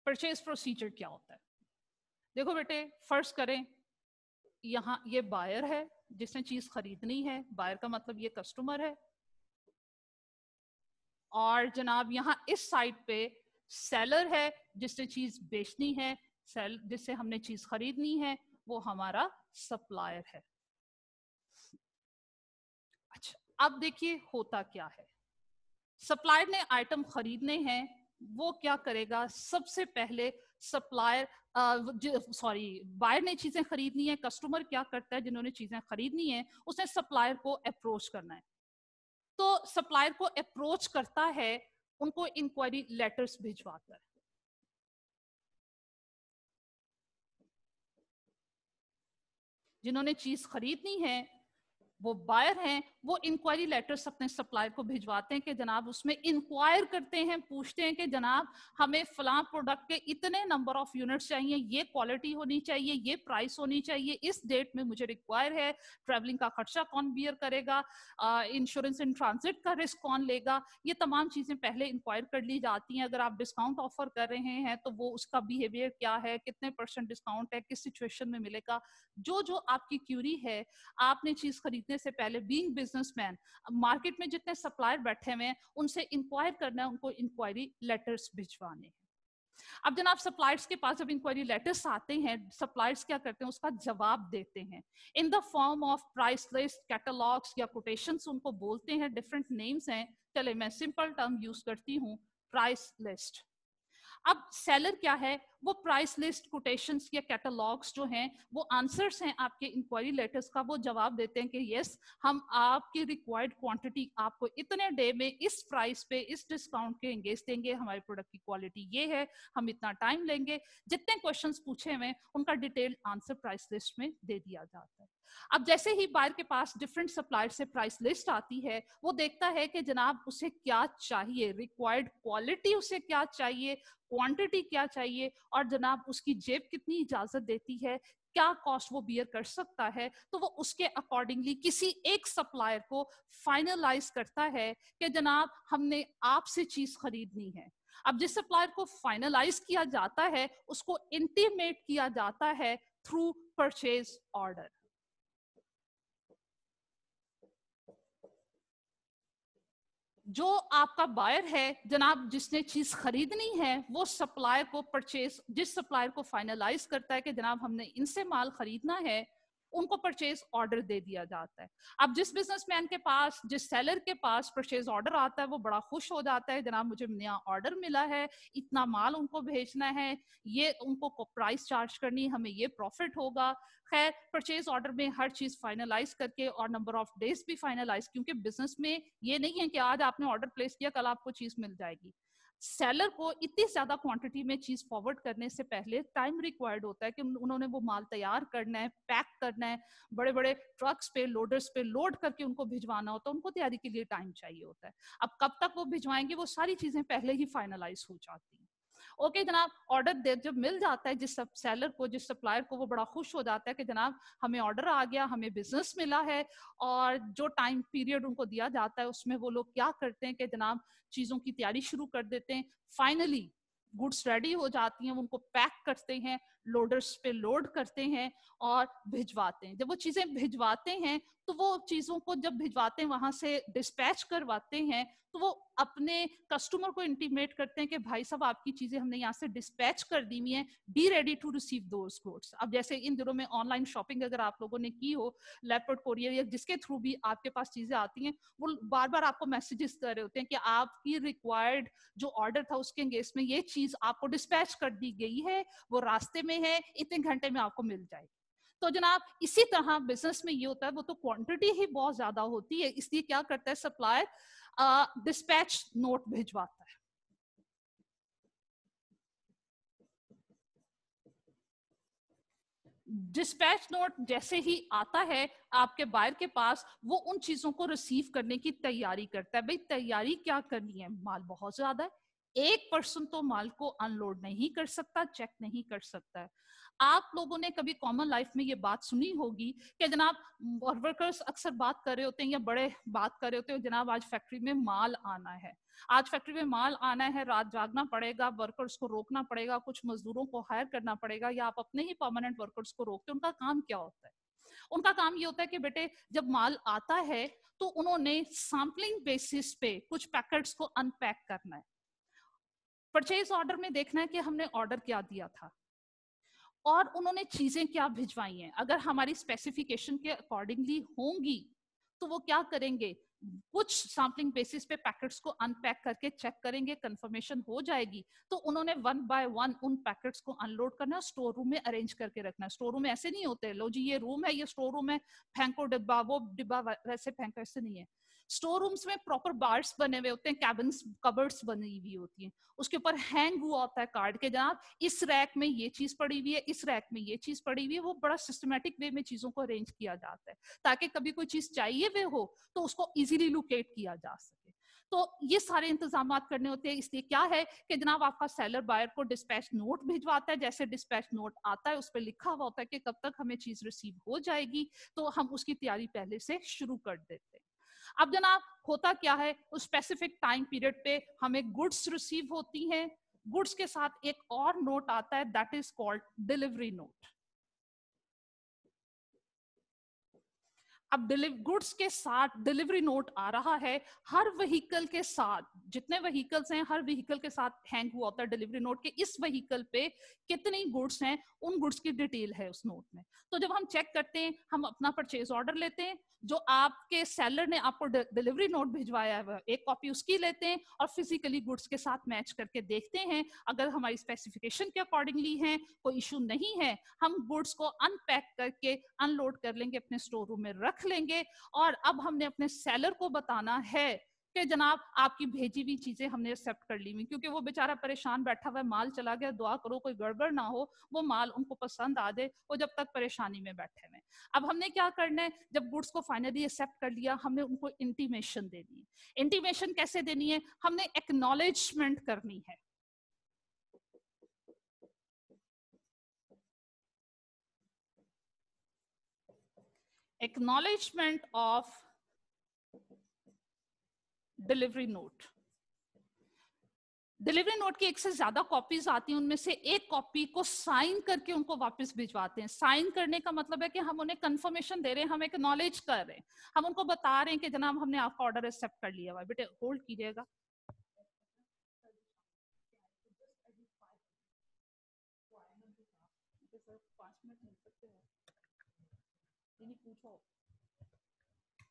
Purchase procedure क्या होता है? देखो बेटे, फर्स्ट करें, यहाँ ये बायर है जिसने चीज खरीदनी है, बायर का मतलब ये कस्टमर है, और जनाब यहाँ इस साइड पे सेलर है जिसने चीज बेचनी है, जिससे हमने चीज खरीदनी है, वो हमारा सप्लायर है। अच्छा, अब देखिए होता क्या है। सप्लायर ने आइटम खरीदने हैं, वो क्या करेगा, सबसे पहले सप्लायर बायर ने चीजें खरीदनी है, कस्टमर क्या करता है, जिन्होंने चीजें खरीदनी है उसने सप्लायर को अप्रोच करना है। तो सप्लायर को अप्रोच करता है, उनको इंक्वायरी लेटर्स भिजवाता है। जिन्होंने चीज खरीदनी है वो बायर हैं, वो इंक्वायरी लेटर्स अपने सप्लायर को भिजवाते हैं कि जनाब, उसमें इंक्वायर करते हैं, पूछते हैं कि जनाब हमें फलां प्रोडक्ट के इतने नंबर ऑफ यूनिट्स चाहिए, ये क्वालिटी होनी चाहिए, ये प्राइस होनी चाहिए, इस डेट में मुझे रिक्वायर है, ट्रैवलिंग का खर्चा कौन बियर करेगा, इंश्योरेंस इन ट्रांजिट का रिस्क कौन लेगा, ये तमाम चीजें पहले इंक्वायर कर ली जाती हैं। अगर आप डिस्काउंट ऑफर कर रहे हैं तो वो उसका बिहेवियर क्या है, कितने % डिस्काउंट है, किस सिचुएशन में मिलेगा, जो जो आपकी क्यूरी है। आपने चीज खरीदने से पहले बीइंग बिजनेसमैन मार्केट में जितने सप्लायर बैठे हुए हैं उनसे इंक्वायर करना है, उनको इंक्वायरी लेटर्स भिजवाने हैं। अब जनाब सप्लायर्स के पास जब इंक्वायरी लेटर्स आते हैं, सप्लायर्स क्या करते हैं, उसका जवाब देते हैं इन the form of price list, catalogues या कोटेशंस उनको बोलते हैं, डिफरेंट नेम्स हैं। चले मैं सिंपल टर्म यूज करती हूँ, प्राइस लिस्ट। अब सेलर क्या है, वो प्राइस लिस्ट, कोटेशंस या कैटलॉग्स जो हैं वो आंसर्स हैं आपके इंक्वायरी लेटर्स का। वो जवाब देते हैं कि यस, हम आपकी रिक्वायर्ड क्वांटिटी आपको इतने डे में इस प्राइस पे इस डिस्काउंट के एंगेज देंगे, हमारे प्रोडक्ट की क्वालिटी ये है, हम इतना टाइम लेंगे। जितने क्वेश्चंस पूछे हुए उनका डिटेल्ड आंसर प्राइस लिस्ट में दे दिया जाता है। अब जैसे ही बायर के पास डिफरेंट सप्लायर से प्राइस लिस्ट आती है, वो देखता है कि जनाब उसे क्या चाहिए, रिक्वायर्ड क्वालिटी उसे क्या चाहिए, क्वांटिटी क्या चाहिए, और जनाब उसकी जेब कितनी इजाजत देती है, क्या कॉस्ट वो बियर कर सकता है। तो वो उसके अकॉर्डिंगली किसी एक सप्लायर को फाइनलाइज करता है कि जनाब हमने आपसे चीज खरीदनी है। अब जिस सप्लायर को फाइनलाइज किया जाता है उसको इंटीमेट किया जाता है थ्रू परचेज ऑर्डर। जो आपका बायर है जनाब, जिसने चीज खरीदनी है, वो सप्लायर को परचेज, जिस सप्लायर को फाइनलाइज करता है कि जनाब हमने इनसे माल खरीदना है, उनको परचेज ऑर्डर दे दिया जाता है। अब जिस बिजनेसमैन के पास, जिस सेलर के पास परचेज ऑर्डर आता है, वो बड़ा खुश हो जाता है, जनाब मुझे नया ऑर्डर मिला है, इतना माल उनको भेजना है, ये उनको प्राइस चार्ज करनी, हमें ये प्रॉफिट होगा। खैर परचेज ऑर्डर में हर चीज फाइनलाइज करके और नंबर ऑफ डेज भी फाइनलाइज, क्योंकि बिजनेस में ये नहीं है कि आज आपने ऑर्डर प्लेस किया कल आपको चीज मिल जाएगी। सेलर को इतनी ज्यादा क्वांटिटी में चीज फॉरवर्ड करने से पहले टाइम रिक्वायर्ड होता है कि उन्होंने वो माल तैयार करना है, पैक करना है, बड़े बड़े ट्रक्स पे, लोडर्स पे लोड करके उनको भिजवाना होता है, उनको तैयारी के लिए टाइम चाहिए होता है। अब कब तक वो भिजवाएंगे, वो सारी चीजें पहले ही फाइनलाइज हो जाती हैं। ओके जनाब, ऑर्डर जब मिल जाता है जिस सेलर को, जिस सप्लायर को, वो बड़ा खुश हो जाता है कि जनाब हमें ऑर्डर आ गया, हमें बिजनेस मिला है। और जो टाइम पीरियड उनको दिया जाता है उसमें वो लोग क्या करते हैं कि जनाब चीजों की तैयारी शुरू कर देते हैं। फाइनली गुड्स रेडी हो जाती हैं, उनको पैक करते हैं, लोडर्स पे लोड करते हैं और भिजवाते हैं। जब वो चीजें भिजवाते हैं तो वो चीजों को जब भिजवाते हैं वहां से डिस्पैच करवाते हैं, तो वो अपने कस्टमर को इंटीमेट करते हैं कि भाई साहब आपकी चीजें हमने यहाँ से डिस्पैच कर दी हुई हैं, be ready to receive those goods. अब जैसे इन दिनों में ऑनलाइन शॉपिंग अगर आप लोगों ने की हो, लेपर्ड कोरियर या जिसके थ्रू भी आपके पास चीजें आती हैं, वो बार बार आपको मैसेजेस कर रहे होते हैं कि आपकी रिक्वायर्ड जो ऑर्डर था उसके एंगेज में ये चीज आपको डिस्पैच कर दी गई है, वो रास्ते में है, इतने घंटे में आपको मिल जाएगी। तो जनाब इसी तरह बिजनेस में ये होता है, वो तो क्वांटिटी ही बहुत ज्यादा होती है, इसलिए क्या करता है सप्लायर, डिस्पैच नोट भिजवाता है। डिस्पैच नोट जैसे ही आता है आपके बायर के पास, वो उन चीजों को रिसीव करने की तैयारी करता है। भाई तैयारी क्या करनी है, माल बहुत ज्यादा है, एक पर्सन तो माल को अनलोड नहीं कर सकता, चेक नहीं कर सकता है। आप लोगों ने कभी कॉमन लाइफ में ये बात सुनी होगी कि जनाब वर्कर्स अक्सर बात कर रहे होते हैं या बड़े बात कर रहे होते हैं, जनाब आज फैक्ट्री में माल आना है, आज फैक्ट्री में माल आना है, रात जागना पड़ेगा, वर्कर्स को रोकना पड़ेगा, कुछ मजदूरों को हायर करना पड़ेगा, या आप अपने ही परमानेंट वर्कर्स को रोकते। उनका काम क्या होता है? उनका काम ये होता है कि बेटे जब माल आता है तो उन्होंने सैंपलिंग बेसिस पे कुछ पैकेट्स को अनपैक करना है। परचेज ऑर्डर में देखना है कि हमने ऑर्डर क्या दिया था और उन्होंने चीजें क्या भिजवाई हैं। अगर हमारी स्पेसिफिकेशन के अकॉर्डिंगली होंगी तो वो क्या करेंगे, कुछ सैम्पलिंग बेसिस पे पैकेट्स को अनपैक करके चेक करेंगे, कंफर्मेशन हो जाएगी तो उन्होंने 1 बाय 1 उन पैकेट्स को अनलोड करना, स्टोर रूम में अरेंज करके रखना। स्टोर रूम ऐसे नहीं होते, लो जी ये रूम है, ये स्टोर रूम है, फेंको डिब्बा, वो डिब्बा वैसे फेंको, ऐसे नहीं है। स्टोर रूम्स में प्रॉपर बार्स बने हुए होते हैं, कैबिन्स, कबर्ड्स बनी हुई होती हैं, उसके ऊपर हैंग हुआ होता है कार्ड के जनाब इस रैक में ये चीज पड़ी हुई है, इस रैक में ये चीज पड़ी हुई है। वो बड़ा सिस्टमैटिक वे में चीजों को अरेंज किया जाता है ताकि कभी कोई चीज चाहिए वे हो तो उसको इजीली लोकेट किया जा सके। तो ये सारे इंतजाम करने होते हैं। इसलिए क्या है कि जनाब आपका सेलर बायर को डिस्पैच नोट भिजवाता है, जैसे डिस्पैच नोट आता है उस पर लिखा हुआ होता है कि कब तक हमें चीज रिसीव हो जाएगी, तो हम उसकी तैयारी पहले से शुरू कर देते हैं। अब जनाब होता क्या है, उस स्पेसिफिक टाइम पीरियड पे हमें गुड्स रिसीव होती हैं, गुड्स के साथ एक और नोट आता है that is called delivery note. अब गुड्स के साथ डिलीवरी नोट आ रहा है, हर व्हीकल के साथ, जितने व्हीकल्स हैं हर व्हीकल के साथ हैंग हुआ होता है डिलीवरी नोट के इस व्हीकल पे कितनी गुड्स हैं, उन गुड्स की डिटेल है उस नोट में। तो जब हम चेक करते हैं, हम अपना परचेज ऑर्डर लेते हैं, जो आपके सेलर ने आपको डिलीवरी नोट भिजवाया है एक कॉपी उसकी लेते हैं और फिजिकली गुड्स के साथ मैच करके देखते हैं, अगर हमारी स्पेसिफिकेशन के अकॉर्डिंगली है, कोई इशू नहीं है, हम गुड्स को अनपैक करके अनलोड कर लेंगे, अपने स्टोर रूम में रख लेंगे। और अब हमने अपने सेलर को बताना है कि जनाब आपकी भेजी हुई चीजें हमने एक्सेप्ट कर ली हुई, क्योंकि वो बेचारा परेशान बैठा हुआ है, माल चला गया, दुआ करो कोई गड़बड़ ना हो, वो माल उनको पसंद आ दे, वो जब तक परेशानी में बैठे हुए। अब हमने क्या करना है, जब गुड्स को फाइनली एक्सेप्ट कर लिया, हमने उनको इंटीमेशन देनी है। इंटीमेशन कैसे देनी है, हमने एक्नॉलेजमेंट करनी है। Acknowledgement of delivery note. Delivery note की एक से ज्यादा कॉपीज आती हैं, उनमें से एक कॉपी को साइन करके उनको वापस भिजवाते हैं। साइन करने का मतलब है कि हम उन्हें कंफर्मेशन दे रहे हैं, हम एक्नॉलेज कर रहे हैं, हम उनको बता रहे हैं कि जनाब हमने आपका ऑर्डर एक्सेप्ट कर लिया हुआ। बेटे होल्ड कीजिएगा।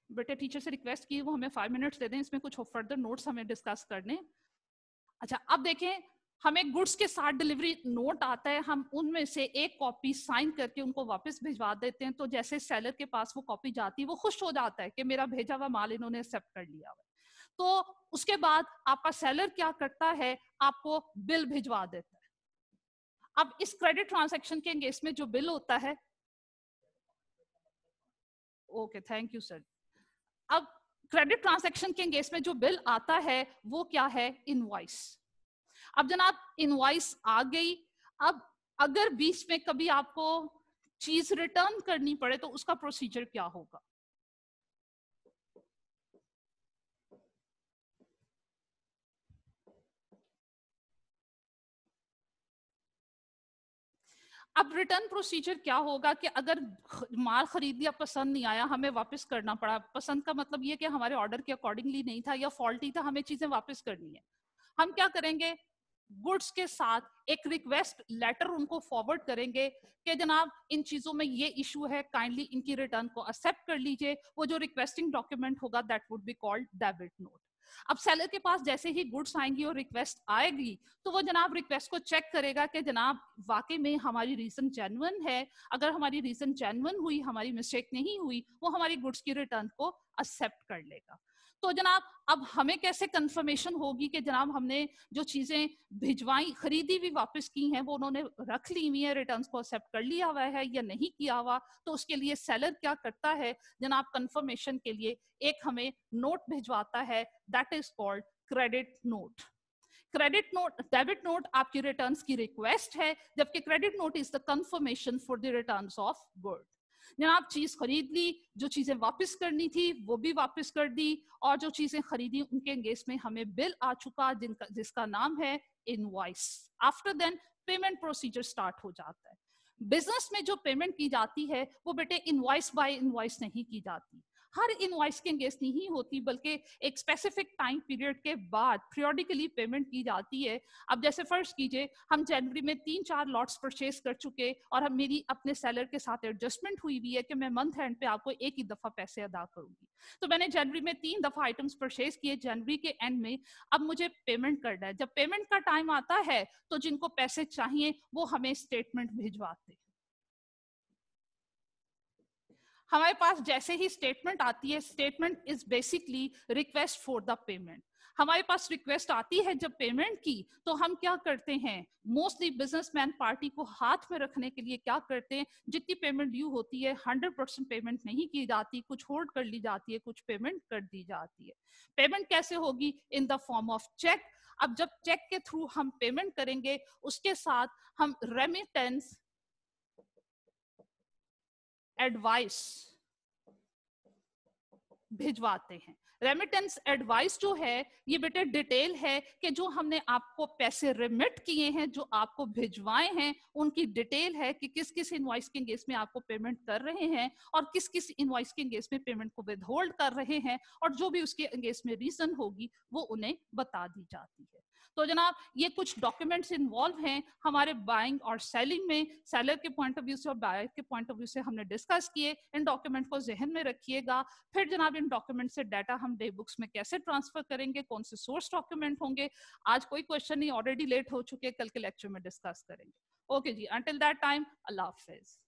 बेटे टीचर से रिक्वेस्ट की वो हमें 5 मिनट्स दे दें, इसमें कुछ फर्दर नोट्स हमें डिस्कस करने। अच्छा अब देखें, हमें गुड्स के साथ डिलीवरी नोट आता है, हम उनमें से एक कॉपी साइन करके उनको वापस भिजवा देते हैं। तो जैसे सेलर के पास वो कॉपी जाती है, वो खुश हो जाता है कि मेरा भेजा हुआ माल इन्होंने एक्सेप्ट कर लिया है। तो उसके बाद आपका सेलर क्या करता है, आपको बिल भिजवा देता है। अब इस क्रेडिट ट्रांजैक्शन के केस में जो बिल होता है, ओके थैंक यू सर। अब क्रेडिट ट्रांजैक्शन के केस में जो बिल आता है वो क्या है, इनवॉइस। अब जनाब इनवॉइस आ गई, अब अगर बीच में कभी आपको चीज रिटर्न करनी पड़े तो उसका प्रोसीजर क्या होगा। अब रिटर्न प्रोसीजर क्या होगा कि अगर माल खरीद लिया, पसंद नहीं आया, हमें वापस करना पड़ा। पसंद का मतलब ये कि हमारे ऑर्डर के अकॉर्डिंगली नहीं था या फॉल्टी था, हमें चीजें वापस करनी है। हम क्या करेंगे, गुड्स के साथ एक रिक्वेस्ट लेटर उनको फॉरवर्ड करेंगे कि जनाब इन चीजों में ये इशू है, काइंडली इनकी रिटर्न को एक्सेप्ट कर लीजिए। वो जो रिक्वेस्टिंग डॉक्यूमेंट होगा that would be called debit note. अब सेलर के पास जैसे ही गुड्स आएंगी और रिक्वेस्ट आएगी, तो वो जनाब रिक्वेस्ट को चेक करेगा कि जनाब वाकई में हमारी रीजन जेन्युइन है। अगर हमारी रीजन जेन्युइन हुई, हमारी मिस्टेक नहीं हुई, वो हमारी गुड्स की रिटर्न को एक्सेप्ट कर लेगा। तो जनाब अब हमें कैसे कंफर्मेशन होगी कि जनाब हमने जो चीजें भिजवाई, खरीदी भी वापस की हैं, वो उन्होंने रख ली हुई है, रिटर्न्स को एक्सेप्ट कर लिया हुआ है या नहीं किया हुआ। तो उसके लिए सेलर क्या करता है जनाब, कंफर्मेशन के लिए एक हमें नोट भिजवाता है, that is called credit note. Credit note, debit note आपकी रिटर्न्स की रिक्वेस्ट है, जबकि credit note is the confirmation for the returns of good. जनाब चीज खरीद ली, जो चीजें वापस करनी थी वो भी वापस कर दी, और जो चीजें खरीदी उनके एंगेज में हमें बिल आ चुका जिसका नाम है invoice. After then payment procedure start हो जाता है। बिजनेस में जो पेमेंट की जाती है वो बेटे इनवॉइस बाय इनवॉइस नहीं की जाती, हर इनवॉइस के एंगेज नहीं होती, बल्कि एक स्पेसिफिक टाइम पीरियड के बाद पीरियडिकली पेमेंट की जाती है। अब जैसे फर्स्ट कीजिए, हम जनवरी में 3-4 लॉट्स परचेज कर चुके और हम मेरी अपने सेलर के साथ एडजस्टमेंट हुई हुई है कि मैं मंथ एंड पे आपको एक ही दफा पैसे अदा करूंगी। तो मैंने जनवरी में 3 दफा आइटम्स परचेज किए, जनवरी के एंड में अब मुझे पेमेंट करना है। जब पेमेंट का टाइम आता है तो जिनको पैसे चाहिए वो हमें स्टेटमेंट भिजवाते। हमारे पास जैसे ही स्टेटमेंट आती है, statement is basically request for the payment. हमारे पास रिक्वेस्ट आती है जब पेमेंट की, तो हम क्या करते हैं, मोस्टली बिजनेसमैन पार्टी को हाथ में रखने के लिए क्या करते हैं, जितनी पेमेंट ड्यू होती है 100% पेमेंट नहीं की जाती, कुछ होल्ड कर ली जाती है, कुछ पेमेंट कर दी जाती है। पेमेंट कैसे होगी, in the form of cheque. अब जब चेक के थ्रू हम पेमेंट करेंगे, उसके साथ हम रेमिटेंस एडवाइस भिजवाते हैं। रेमिटेंस एडवाइस जो है ये बेटे डिटेल है कि जो हमने आपको पैसे रिमिट किए हैं, जो आपको भिजवाए हैं, उनकी डिटेल है कि किस किस इनवॉइस के केस में आपको पेमेंट कर रहे हैं और किस किस इनवॉइस के केस में पेमेंट को विदहोल्ड कर रहे हैं, और जो भी उसके केस में रीजन होगी वो उन्हें बता दी जाती है। तो जनाब ये कुछ डॉक्यूमेंट्स इन्वॉल्व हैं हमारे बाइंग और सेलिंग में, सेलर के पॉइंट ऑफ व्यू से और बायर के पॉइंट ऑफ व्यू से हमने डिस्कस किए। इन डॉक्यूमेंट को जहन में रखिएगा। फिर जनाब इन डॉक्यूमेंट से डाटा हम डे बुक्स में कैसे ट्रांसफर करेंगे, कौन से सोर्स डॉक्यूमेंट होंगे, आज कोई क्वेश्चन नहीं, ऑलरेडी लेट हो चुके, कल के लेक्चर में डिस्कस करेंगे। ओके जी, अंटिल दैट टाइम अल्लाह हाफिज।